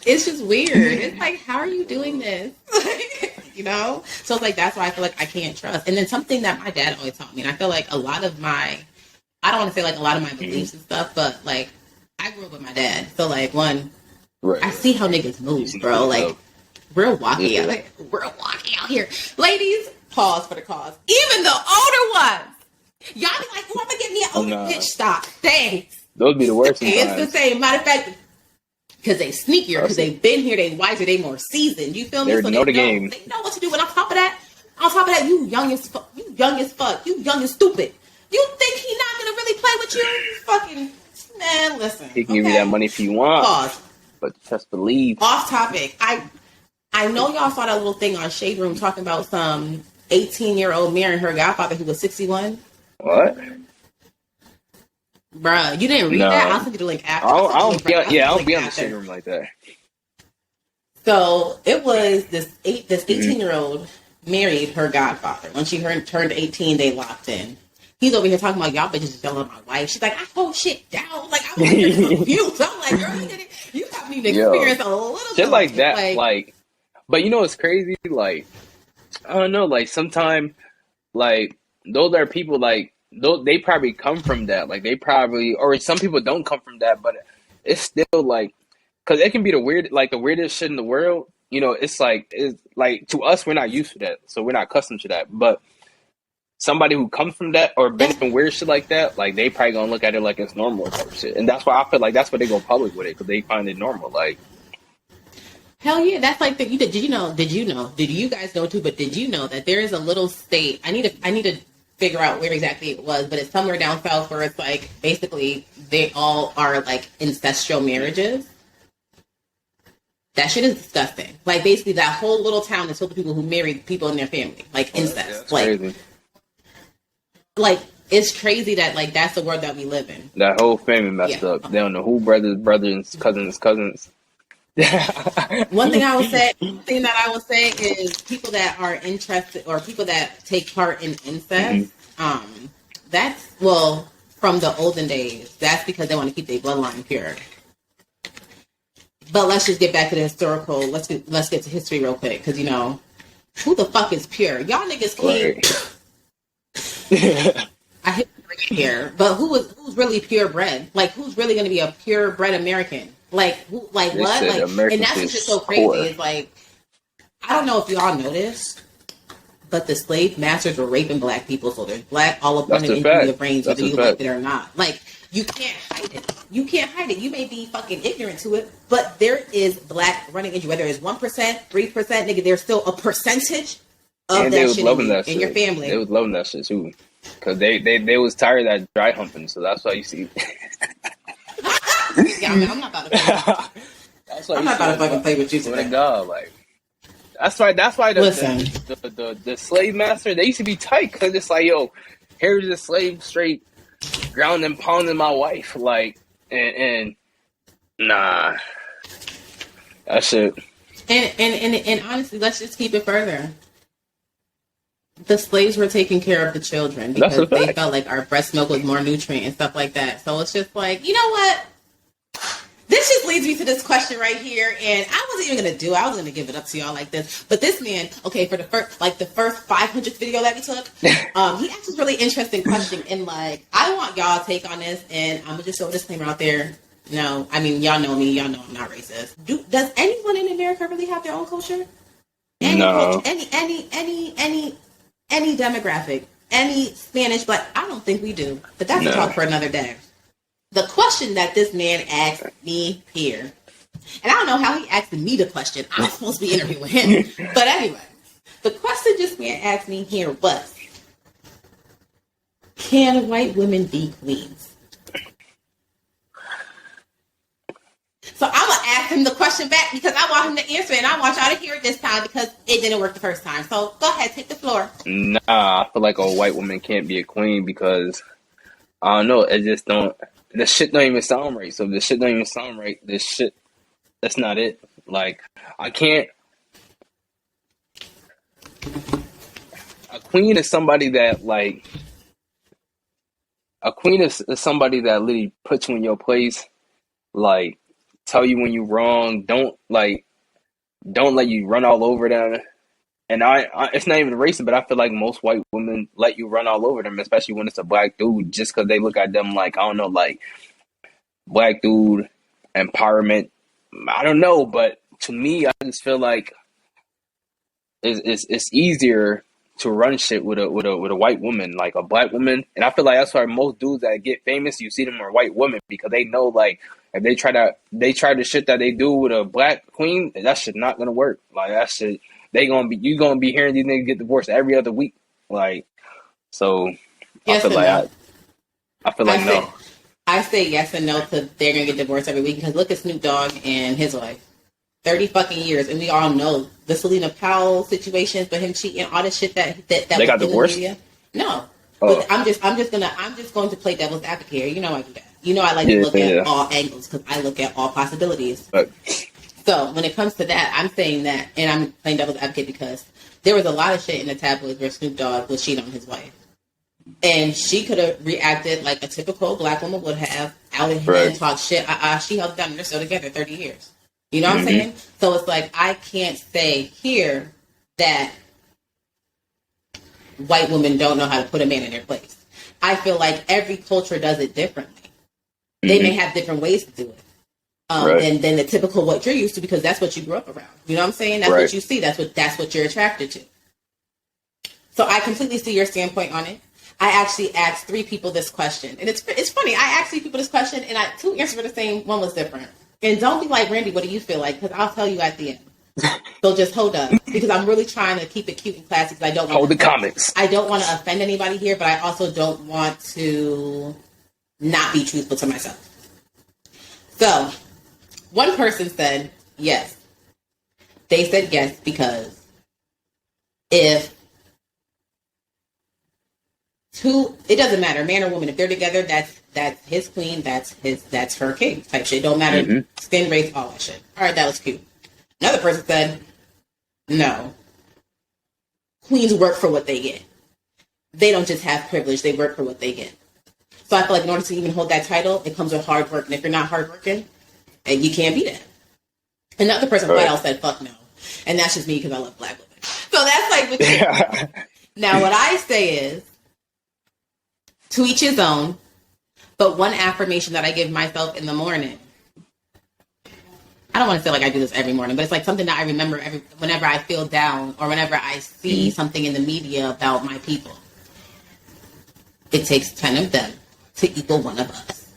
It's just weird. It's like, how are you doing this? You know? So it's like that's why I feel like I can't trust. And then something that my dad always taught me, and I feel like a lot of my I don't want to say like a lot of my beliefs and stuff, but like I grew up with my dad. So like I see how niggas move, bro. Like we're walking out here. Ladies, pause for the cause. Even the older ones. Y'all be like, oh, I'm gonna get me an older bitch. Stop. Thanks. Those be the worst. It's the same. Matter of fact, because they sneakier, because they've been here, they wiser, they more seasoned. You feel me? They know the game. They know what to do. And on top of that, you young as fuck, you young and stupid. You think he's not gonna really play with you? You fucking man, listen. He can give you that money if you want. Pause. But just believe. Off topic. I know y'all saw that little thing on Shade Room talking about some 18-year-old marrying her godfather who was 61. What? Bruh, you didn't read that? I'll send you the link after. I don't be on the Shade Room like that. So it was this 18-year-old married her godfather. When she turned 18, they locked in. He's over here talking about y'all bitches telling my wife. She's like, I hold shit down. Like I was confused. I'm like, girl, you got me to experience a little shit like that. Like, but you know what's crazy? Like, I don't know. Like sometimes, like those are people like they probably come from that. Like they probably, or some people don't come from that. But it's still like, because it can be the weirdest shit in the world. You know, it's like to us, we're not used to that, so we're not accustomed to that. But somebody who comes from that or been in weird shit like that, like they probably gonna look at it like it's normal type shit, and that's why I feel like that's why they go public with it because they find it normal. Like, hell yeah, that's like did you guys know too? But did you know that there is a little state? I need to figure out where exactly it was, but it's somewhere down south where it's like basically they all are like ancestral marriages. That shit is disgusting. Like basically that whole little town is full of people who marry people in their family, like incest. Yeah, crazy. Like it's crazy that like that's the world that we live in. That whole family messed up. They don't know who brothers, cousins. One thing that I will say is people that are interested or people that take part in incest. That's from the olden days. That's because they want to keep their bloodline pure. But let's just get back to the historical. Let's get to history real quick because who the fuck is pure? Y'all niggas can't. Right. I hate to bring it here, but who's really purebred? Like, who's really going to be a purebred American? Like, who? Like They what? said Like, American and that's what's just so is crazy. poor. It's like, I don't know if y'all noticed, but the slave masters were raping black people, so there's black all up on That's a into fact. your brains, That's whether a you fact. like it or not. Like, you can't hide it. You can't hide it. You may be fucking ignorant to it, but there is black running into you. Whether it's 1%, 3%, nigga, there's still a percentage of And they that was shit loving in you that and shit. your family. They was loving that shit too. Cause they was tired of that dry humping, so that's why you see. Yeah, I mean, I'm not about to play. That's why I'm you not about to see fucking play with you swear today. to God, like that's why Listen. the slave master, they used to be tight because it's like, yo, here's the slave straight grounding and pounding my wife, like and nah, that shit. And honestly, let's just keep it further. The slaves were taking care of the children That's because a they fact. felt like our breast milk was more nutrient and stuff like that. So it's just like, you know what? This just leads me to this question right here, and I wasn't even gonna do it. I was gonna give it up to y'all like this, but this man, okay, for the first 500th video that we took, he asked this really interesting question, and like, I want y'all take on this, and I'm gonna just throw a disclaimer out there. No, I mean, y'all know me, y'all know I'm not racist. Does anyone in America really have their own culture? Any No. culture, any demographic, any Spanish, but I don't think we do. But that's a No. talk for another day. The question that this man asked me here, and I don't know how he asked me the question. I was supposed to be interviewing him. But anyway, the question this man asked me here was, can white women be queens? So I'm going to ask him the question back because I want him to answer it, and I want y'all to hear it this time because it didn't work the first time. So go ahead, take the floor. Nah, I feel like a white woman can't be a queen because I don't know. It just don't. The shit don't even sound right. So if the shit don't even sound right, this shit, that's not it. Like I can't. A queen is somebody that like. A queen is somebody that literally puts you in your place, like tell you when you're wrong. Don't let you run all over them. And I it's not even racist, but I feel like most white women let you run all over them, especially when it's a black dude, just because they look at them like, I don't know, like black dude empowerment. I don't know, but to me, I just feel like it's easier to run shit with a white woman, like a black woman. And I feel like that's why most dudes that get famous, you see them are white women because they know like if they try the shit that they do with a black queen, that shit not gonna work. Like that shit. You gonna be hearing these niggas get divorced every other week, like so. Yes I feel and like no. I feel like no. I say yes and no to they're gonna get divorced every week because look at Snoop Dogg and his wife, 30 fucking years, and we all know the Selena Powell situation for him cheating, all the shit that They was got in divorced? the media. No, Oh. but I'm just going to play devil's advocate here. You know I do that. You know I like Yeah, to look yeah. at all angles because I look at all possibilities. But So when it comes to that, I'm saying that, and I'm playing devil's advocate because there was a lot of shit in the tabloids where Snoop Dogg was cheating on his wife. And she could have reacted like a typical black woman would have, outed him and talked shit. She held it down and they're still together 30 years. You know what I'm saying? So it's like, I can't say here that white women don't know how to put a man in their place. I feel like every culture does it differently. They may have different ways to do it. Than the typical what you're used to because that's what you grew up around. You know what I'm saying? That's what you see. That's what you're attracted to. So I completely see your standpoint on it. I actually asked 3 people this question, and it's funny. I asked 3 people this question, and 2 answers were the same. One was different. And don't be like, Randy, what do you feel like? Because I'll tell you at the end. So just hold up, because I'm really trying to keep it cute and classy. Because I don't hold the comments. I don't want to offend anybody here, but I also don't want to not be truthful to myself. So. One person said yes. They said yes because if it doesn't matter, man or woman, if they're together, that's his queen, that's her king type shit. Don't matter skin, race, all that shit. All right, that was cute. Another person said no. Queens work for what they get. They don't just have privilege; they work for what they get. So I feel like in order to even hold that title, it comes with hard work, and if you're not hardworking, and you can't be that. Another person flat out said, fuck no. And that's just me because I love black women. So that's like what you Now what I say is to each his own, but one affirmation that I give myself in the morning. I don't want to feel like I do this every morning, but it's like something that I remember whenever I feel down or whenever I see something in the media about my people. It takes 10 of them to equal one of us.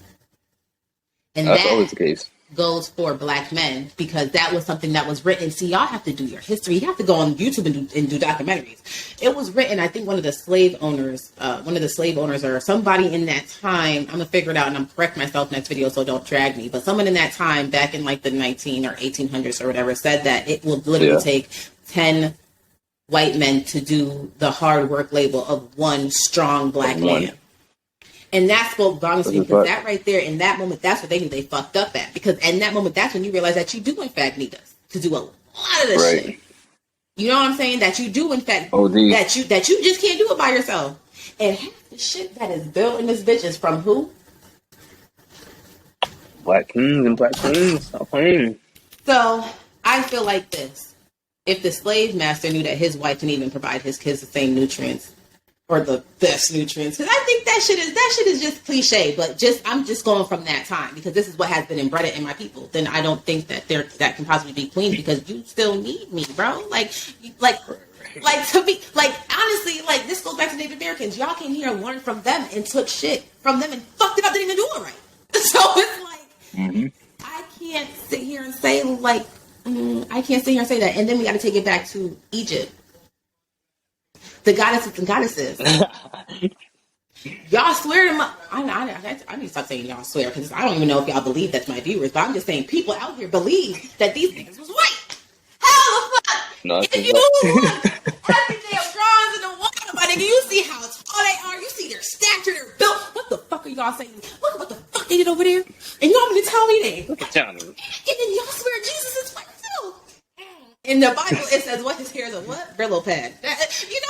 And that's always the case. Goes for Black men because that was something that was written. See, y'all have to do your history. You have to go on YouTube and do documentaries. It was written, I think one of the slave owners or somebody in that time, I'm going to figure it out and I'm correct myself next video, so don't drag me. But someone in that time back in like the 19 or 1800s or whatever said that it will literally take 10 white men to do the hard work label of one strong Black man. And that spoke volumes to me because that right there in that moment, that's what they knew they fucked up at. Because in that moment, that's when you realize that you do in fact need us to do a lot of this shit. You know what I'm saying? That you do in fact that you just can't do it by yourself. And half the shit that is built in this bitch is from who? Black kings and Black queens. Stop playing. So I feel like this: if the slave master knew that his wife didn't even provide his kids the same nutrients. Or the best nutrients, because I think that shit is just cliche. But I'm just going from that time because this is what has been inbred in my people. Then I don't think that that can possibly be queens because you still need me, bro. Like to be like honestly, like this goes back to Native Americans. Y'all came here and learned from them and took shit from them and fucked it up. Didn't even do it right. So it's like I can't sit here and say that. And then we got to take it back to Egypt. The goddesses and goddesses. Y'all swear to my... I need to stop saying y'all swear because I don't even know if y'all believe that's my viewers, but I'm just saying people out here believe that these niggas was white. Hell the fuck! No, if you look at the damn drawings in the water, my nigga, you see how tall they are, you see their stature, their built. What the fuck are y'all saying? Look at what the fuck they did over there. And y'all want to tell me that? Look at Johnny. And then y'all swear Jesus is white too. In the Bible, it says what his hair is a what? Brillo pad. It's just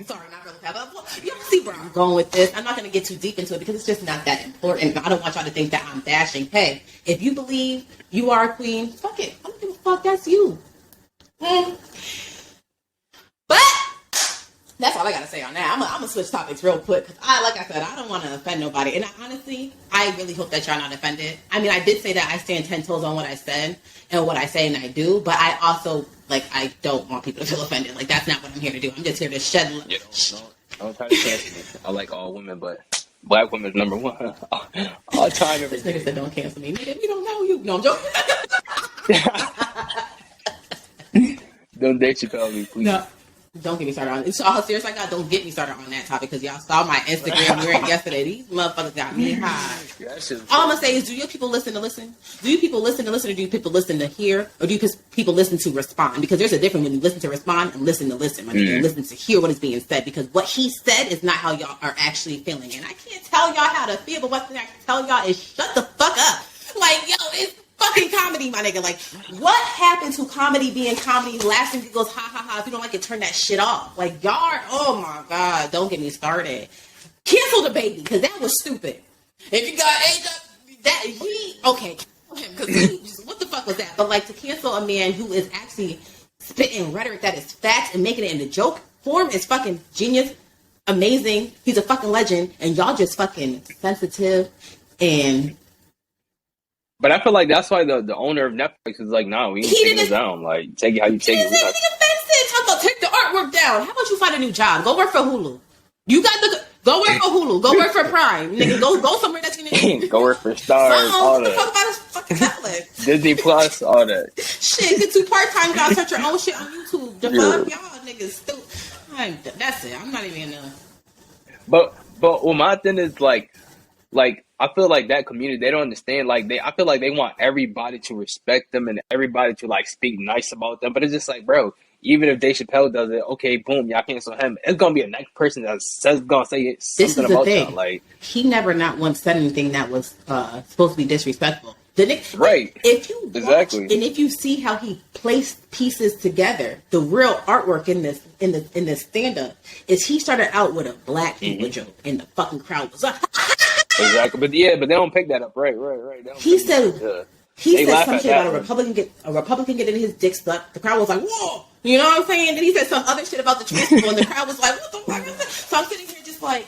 sorry, not Brillo pad. But y'all see where I'm going with this. I'm not going to get too deep into it because it's just not that important. I don't want y'all to think that I'm bashing. Hey, if you believe you are a queen, fuck it. I don't give a fuck. That's you. But that's all I gotta say on that. I'm gonna switch topics real quick because like I said, I don't want to offend nobody. And I really hope that y'all not offended. I mean, I did say that I stand 10 toes on what I said and what I say and I do, but I also I don't want people to feel offended. Like that's not what I'm here to do. I'm just here to shed light. Don't try to cancel me. I like all women, but Black women's number one all time. This nigga said don't cancel me. Nigga, we don't know you. No, I'm joking. Don't date Chappelle me, please. No. Don't get me started on it. So, seriously, don't get me started on that topic because y'all saw my Instagram rant yesterday. These motherfuckers got me high. All I'm gonna say is, do you people listen to listen? Do you people listen to listen, or do you people listen to hear, or do you people listen to respond? Because there's a difference when you listen to respond and listen to listen. My nigga, listen to hear what is being said because what he said is not how y'all are actually feeling. And I can't tell y'all how to feel, but what I can tell y'all is shut the fuck up. Like, yo, it's fucking comedy, my nigga. Like, what happened to comedy being comedy? Laughing goes ha ha ha. If you don't like it, turn that shit off. Like, y'all are, oh my god, don't get me started. Cancel the baby because that was stupid. If you got age up, that he okay, because what the fuck was that? But like to cancel a man who is actually spitting rhetoric that is facts and making it into joke form is fucking genius, amazing. He's a fucking legend, and y'all just fucking sensitive and. But I feel like that's why the owner of Netflix is like, no, we ain't taking it down. Like, take it how you take it. Offensive. Talk about take the artwork down. How about you find a new job? Go work for Hulu. You got the go work for Hulu. Go work for Prime. Nigga, go somewhere that's gonna go work for Stars. All that. Talk about his fucking Netflix. Disney Plus, all that. Shit, get 2 part-time jobs. Start your own shit on YouTube. The fuck, y'all niggas stupid. That's it. I'm not even gonna. But well, my thing is like I feel like that community, they don't understand. Like I feel like they want everybody to respect them and everybody to like speak nice about them. But it's just like, bro, even if Dave Chappelle does it, okay, boom, y'all cancel him. It's gonna be a next person that's gonna say something about that. Like he never not once said anything that was supposed to be disrespectful. Right. If you watch, and if you see how he placed pieces together, the real artwork in this stand up is he started out with a black people joke, and the fucking crowd was like, exactly. But they don't pick that up. Right. He said, He They said laugh some at shit that about a Republican getting his dick sucked. The crowd was like, whoa. You know what I'm saying? Then he said some other shit about the trans people, and the crowd was like, what the fuck is that? So I'm sitting here just like,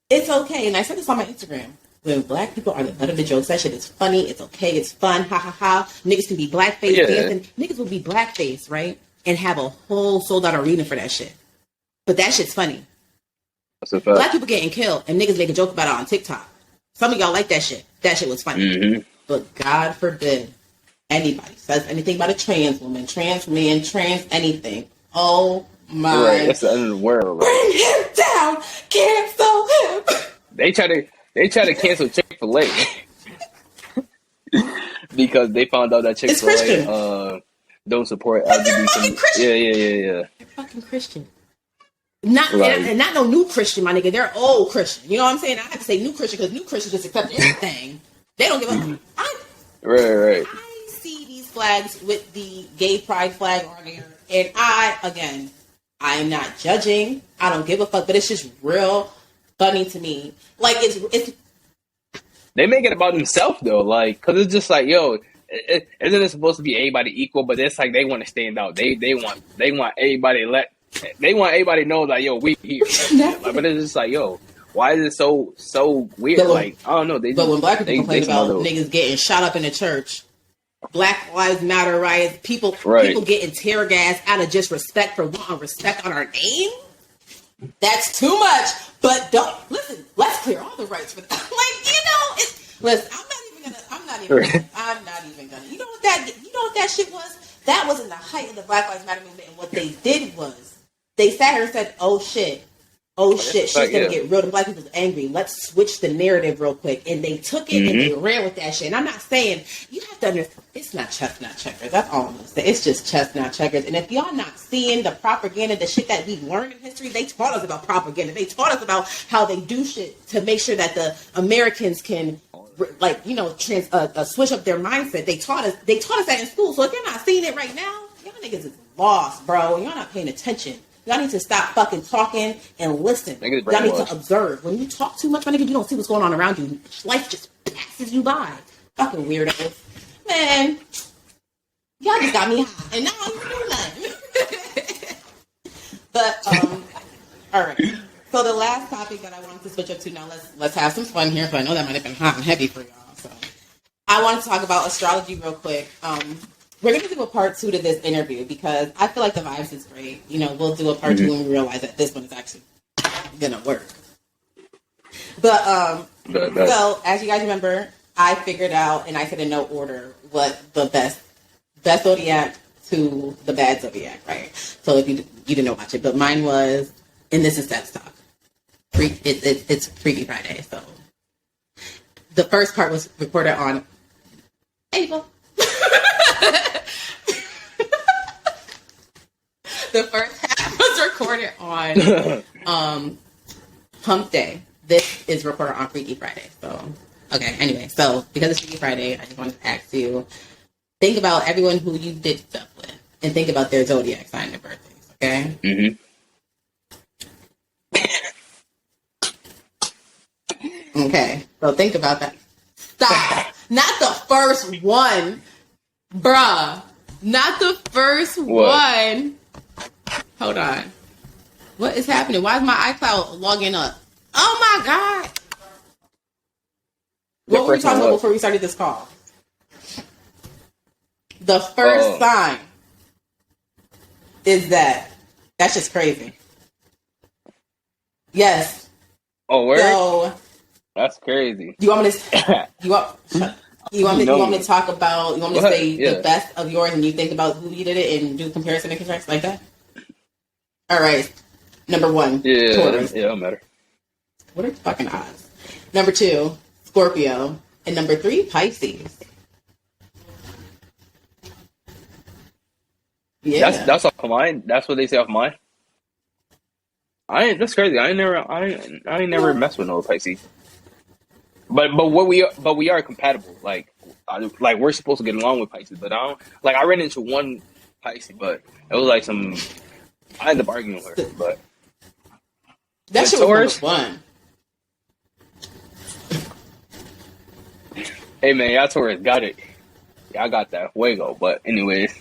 it's okay. And I said this on my Instagram. When black people are the butt of the jokes, that shit is funny. It's okay. It's fun. Ha ha ha. Niggas can be blackface dancing. Niggas will be blackface, right? And have a whole sold out arena for that shit. But that shit's funny. That's a fact. Black people getting killed and niggas make a joke about it on TikTok. Some of y'all like that shit. That shit was funny. Mm-hmm. But God forbid anybody says anything about a trans woman, trans man, trans anything. Oh my. Right, that's the end of the world. Bring him down. Cancel him. They try to cancel Chick-fil-A because they found out that Chick-fil-A don't support LGBT. They're fucking Christian. Yeah. They're fucking Christian. Not and not no new Christian, my nigga. They're old Christian. You know what I'm saying? I have to say new Christian because new Christians just accept anything. They don't give a. Right. I see these flags with the gay pride flag on there, and I am not judging. I don't give a fuck, but it's just real funny to me. Like it's. They make it about themselves though, like, cause it's just like, yo, isn't it supposed to be everybody equal? But it's like they want to stand out. They want everybody to know that, yo, we here. Like, but it's just like, yo, why is it so weird? But like, I don't know. But when black people complain about niggas getting shot up in the church, Black Lives Matter riots, people getting tear gas out of just respect for wanting respect on our name, that's too much. But don't listen. Let's clear all the rights for that. Listen. I'm not even gonna. You know what that shit was? That was in the height of the Black Lives Matter movement, and what they did was they sat here and said, "Oh shit, she's gonna get real." The black people's angry. Let's switch the narrative real quick, and they took it and they ran with that shit. And I'm not saying you have to understand. It's not chestnut checkers. That's all I'm gonna say. It's just chestnut checkers. And if y'all not seeing the propaganda, the shit that we've learned in history, they taught us about propaganda. They taught us about how they do shit to make sure that the Americans can, like, you know, switch up their mindset. They taught us that in school. So if you're not seeing it right now, y'all niggas is lost, bro. Y'all not paying attention. Y'all need to stop fucking talking and listen. Y'all need to observe. When you talk too much, my nigga, you don't see what's going on around you. Life just passes you by. Fucking weirdos. Man, y'all just got me high. And now I don't do nothing. But, all right. So the last topic that I wanted to switch up to now, let's have some fun here. So I know that might have been hot and heavy for y'all. So I wanted to talk about astrology real quick. We're going to do a part 2 to this interview because I feel like the vibes is great. You know, we'll do a part 2 when we realize that this one is actually going to work. But, so as you guys remember, I figured out, and I said in no order, what the best zodiac to the bad zodiac, right? So if you didn't watch it, but mine was, and this is Sex Talk. It's Freaky Friday, so the first part was recorded on April. The first half was recorded on Hump Day. This is recorded on Freaky Friday. So, okay, anyway, so because it's Freaky Friday, I just wanted to ask you, think about everyone who you did stuff with and think about their zodiac sign and birthdays, okay? Mm-hmm. Okay, so think about that. Stop. Not the first one. Bruh. Not the first one. Hold on. What is happening? Why is my iCloud logging up? Oh my God. What were we talking about before we started this call? The first sign is that. That's just crazy. Yes. Oh, word? So, that's crazy. You want me to? You want me to talk about? You want me to say the best of yours, and you think about who you did it, and do comparison and contrast like that? All right. Number 1, Taurus. Yeah, don't matter. What are the fucking odds? Number 2, Scorpio, and number 3, Pisces. Yeah, that's off mine. That's what they say off mine. That's crazy. I ain't never messed with no Pisces. But we are compatible. Like we're supposed to get along with Pisces. But I ran into one Pisces, but it was like I had to bargain with her. But that shit was fun. Hey man, y'all Taurus got it. I got that fuego. But anyways,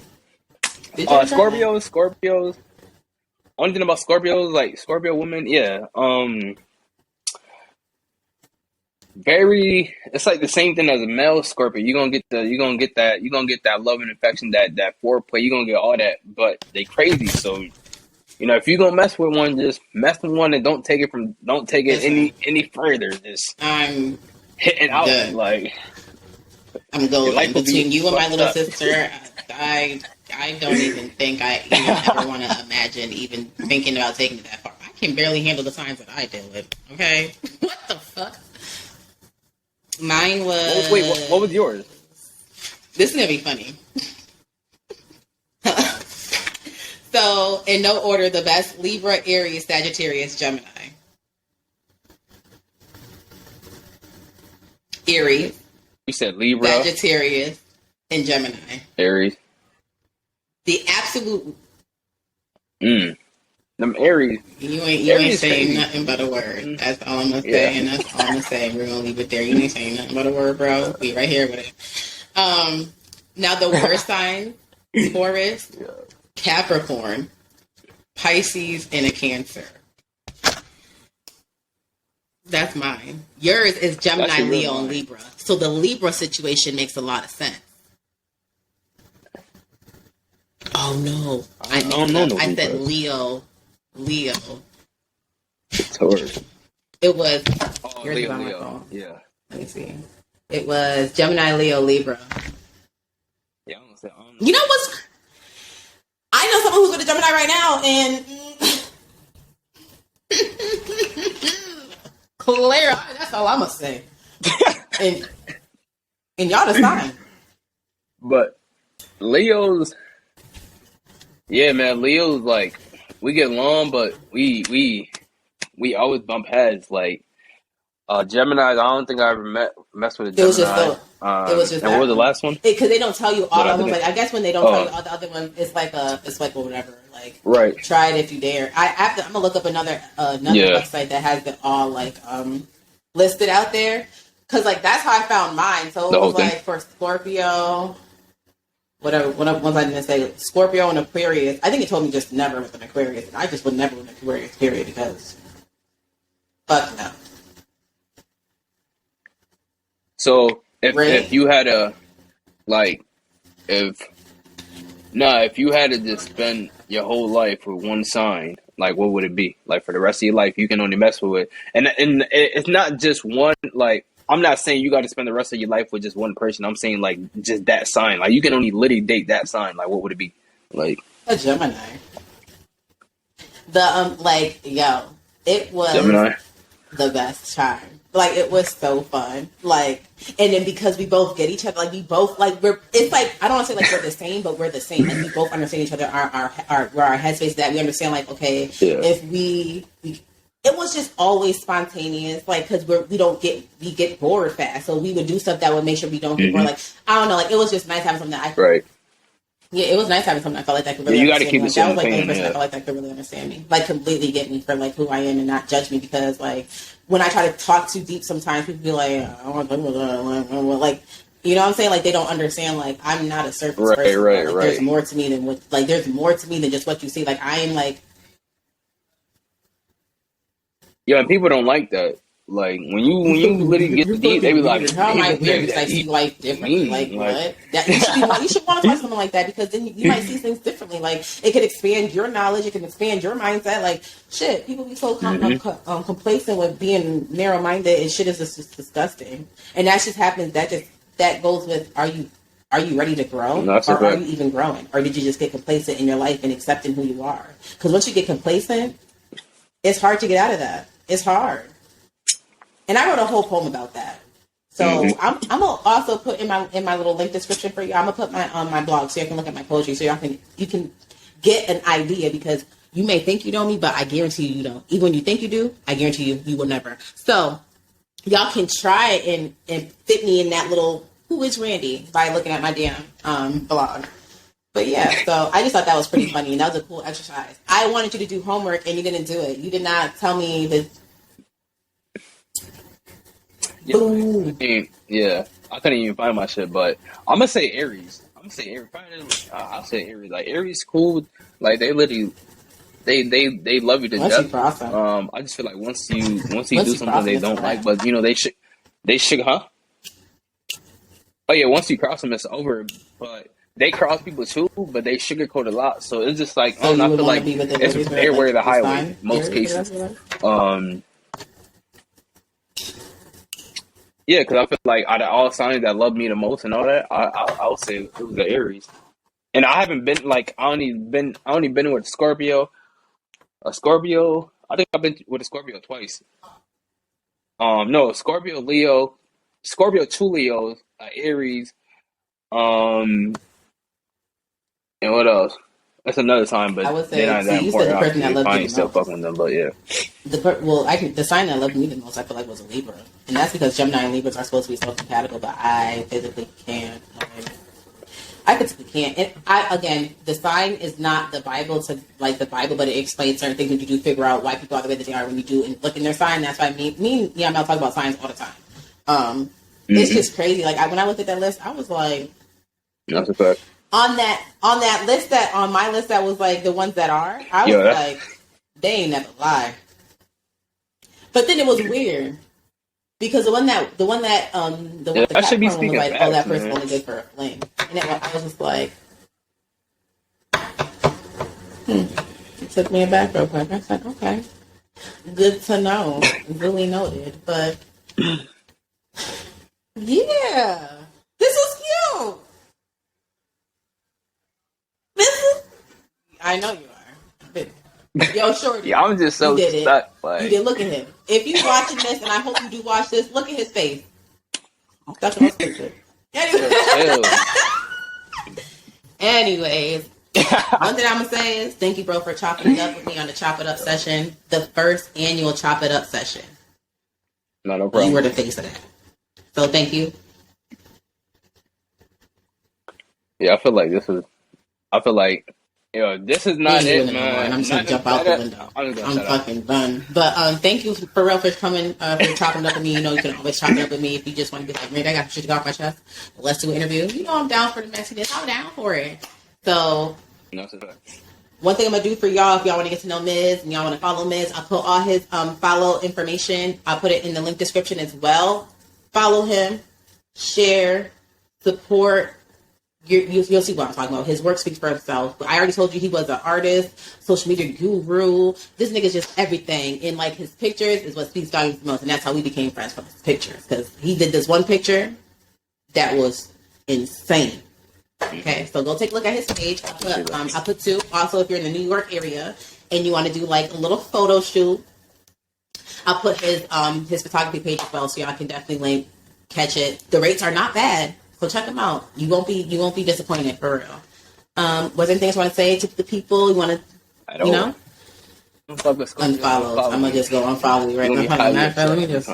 Did you ever try that? Scorpios. Only thing about Scorpios, like Scorpio women, yeah. Very. It's like the same thing as a male Scorpio. You're gonna get that love and affection, that foreplay. You're gonna get all that, but they crazy. So if you're gonna mess with one, just mess with one and don't take it any further. Just I'm hitting out good. like I'm golden. life will be Between you and my fucked little up. sister, I don't even think I even ever want to imagine even thinking about taking it that far. I can barely handle the signs that I deal with. Okay, what the fuck? Mine was. Wait, what was yours? This is gonna be funny. So, in no order, the best: Libra, Aries, Sagittarius, Gemini. Aries, You said Libra, Sagittarius, and Gemini. Aries. The absolute. Them Aries. You ain't Aries saying crazy. nothing but a word. That's all I'm gonna say, Yeah. and that's all I'm gonna say. We're gonna leave it there. You ain't saying nothing but a word, bro. We right here with it. Now the worst sign: Taurus, Capricorn, Pisces, and a Cancer. That's mine. Yours is Gemini, That's your real Leo, and mine. Libra. So the Libra situation makes a lot of sense. Oh no, I don't know no I said Libras. Leo. Taurus. It was. Oh, Yours is on my Leo. phone. Yeah. Let me see. It was Gemini, Leo, Libra. Yeah, I don't know. You know what's? I know someone who's with a Gemini right now, and Claire. That's all I'm gonna say. and y'all the sign. But Leo's, yeah, man. Leo's like we get along, but we always bump heads. Like Gemini, I don't think I ever messed with a Gemini. It was just and that what was the one. last one? Because they don't tell you all What the other ones. than- Like I guess when they don't tell you all the other ones, it's like well, whatever. Like Right. try it if you dare. I'm gonna look up another Yeah. website that has it all like listed out there. Cause like that's how I found mine. So The it was whole thing. like for Scorpio, whatever. What ones I didn't say? Scorpio and Aquarius. I think it told me just never with an Aquarius. I just would never with an Aquarius. Period. Because fuck no. So Right. if you had a like if you had to just spend your whole life with one sign, like what would it be? Like for the rest of your life, you can only mess with it, and it's not just one. Like I'm not saying you got to spend the rest of your life with just one person. I'm saying like just that sign. Like you can only literally date that sign. Like what would it be? Like A Gemini. It was Gemini. the best time. Like it was so fun. Like, and then because we both get each other, like we both like it's like I don't want to say like we're the same, but we're the same. Like we both understand each other. Where our headspace is at. We understand like okay, if we it was just always spontaneous. Like because we get bored fast, so we would do stuff that would make sure we don't get bored. Like I don't know. Like it was just nice having something that I Right. Yeah, it was nice having someone I felt like that could really You gotta understand keep me. it That was like the only simultaneous, person I felt like that could really understand me. Like completely get me for like who I am and not judge me because like when I try to talk too deep sometimes people be like, I don't want to talk about that. Like you know what I'm saying? Like they don't understand like I'm not a surface person. Like, there's more to me than what there's more to me than just what you see. Like I am like Yeah, and people don't like that. Like when you literally get deep, they be like, how am I "Hey, weird because I see life differently? Like what? That you should want to talk something like that because then you might see things differently. Like it could expand your knowledge, it can expand your mindset. Like shit, people be so complacent with being narrow minded and shit is just disgusting. And that just happens. That goes with are you ready to grow, or are you even growing, or did you just get complacent in your life and accepting who you are? Because once you get complacent, it's hard to get out of that. It's hard. And I wrote a whole poem about that. So I'm gonna also put in my little link description for you. I'm gonna put my on my blog so you can look at my poetry, so you can get an idea because you may think you know me, but I guarantee you don't. Even when you think you do, I guarantee you will never. So y'all can try and fit me in that little who is Randi by looking at my damn blog. But yeah, so I just thought that was pretty funny and that was a cool exercise. I wanted you to do homework and you didn't do it. You did not tell me that. Yeah, I couldn't even find my shit, but I'm gonna say Aries. I'm gonna say Aries. I'll say Aries. Like Aries, cool. Like they literally, they love you to Once you death. cross them. I just feel like once you do Once you something cross they them, don't it's like, a but you know they should, huh? Oh yeah, once you cross them, it's over. But they cross people too, but they sugarcoat a lot. So it's just like So you I would feel want to like be with the it's Aries, their way like of the the highway sign most Aries, cases. or whatever? Yeah, because I feel like out of all signs that love me the most and all that, I would say it was the Aries. And I haven't been like I only been with Scorpio. A Scorpio. I think I've been with a Scorpio twice. No, Scorpio, Leo, Scorpio, two Leos, Aries, um, and what else? That's another sign, but I would they're say, not that see, you said important. the person that Obviously, if loved I you ain't the still most. fucking with them, but yeah. The sign that loved me the most, I feel like, was a Libra, and that's because Gemini and Libras are supposed to be so compatible, but I physically can't. I physically can't. And the sign is not the Bible to like the Bible, but it explains certain things that you do figure out why people are the way that they are when you do and look in their sign. That's why me and Yamel talk about signs all the time. It's just crazy. Like when I looked at that list, I was like, That's a fact. on that list on my list that was like the ones that are, I was like, they ain't never lie. But then it was weird because the one that the Capricorn one was like, oh, that person only good for a fling, and I was just like, it took me aback real quick. I was like, okay, good to know, really noted, but yeah, this was cute. I know you are. But, yo, shorty. Yeah, I'm just so stuck. Like, you did. Look at him. If you watching this, and I hope you do watch this, look at his face. That's what I said. Anyways, one thing I'm gonna say is thank you, bro, for chopping it up with me on the Chop It Up session, the first annual Chop It Up session. No problem. You were the face of that, so thank you. Yeah, I feel like this is not it, man. And I'm just gonna jump out the window. I'm fucking done. But thank you for real for coming, for chopping it up with me. You know, you can always chop it up with me if you just want to be like, Randy, I got shit to get off my chest. Let's do an interview. You know, I'm down for the messiness. I'm down for it. So, one thing I'm gonna do for y'all, if y'all want to get to know Miz and y'all want to follow Miz, I'll put all his follow information. I'll put it in the link description as well. Follow him, share, support. You'll see what I'm talking about. His work speaks for itself. I already told you he was an artist, social media guru. This nigga's just everything. And like his pictures is what speaks volumes the most. And that's how we became friends, from his pictures. Because he did this one picture that was insane. Okay, so go take a look at his page. I'll put two. Also, if you're in the New York area and you want to do like a little photo shoot, I'll put his photography page as well, so y'all can definitely catch it. The rates are not bad. So check them out. You won't be disappointed, for real. Was there anything else you want to say to the people? You want to, you know? Unfollow. I'm gonna just go unfollow you right now. Let me just.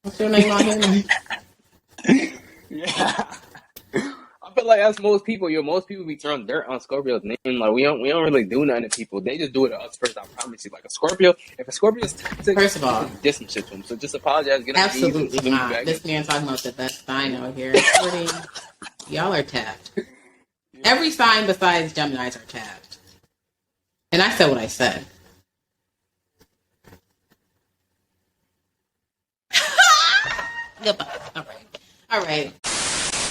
What's your name on here? Yeah. I feel like that's most people. Most people be throwing dirt on Scorpio's name. Like we don't really do nothing to people. They just do it to us first. I promise you. Like a Scorpio, if a Scorpio's toxic, first of all, diss some shit to them. So just apologize. Get absolutely not. This man talking about the best sign out here. Y'all are tapped. Every sign besides Geminis are tapped. And I said what I said. Goodbye. All right.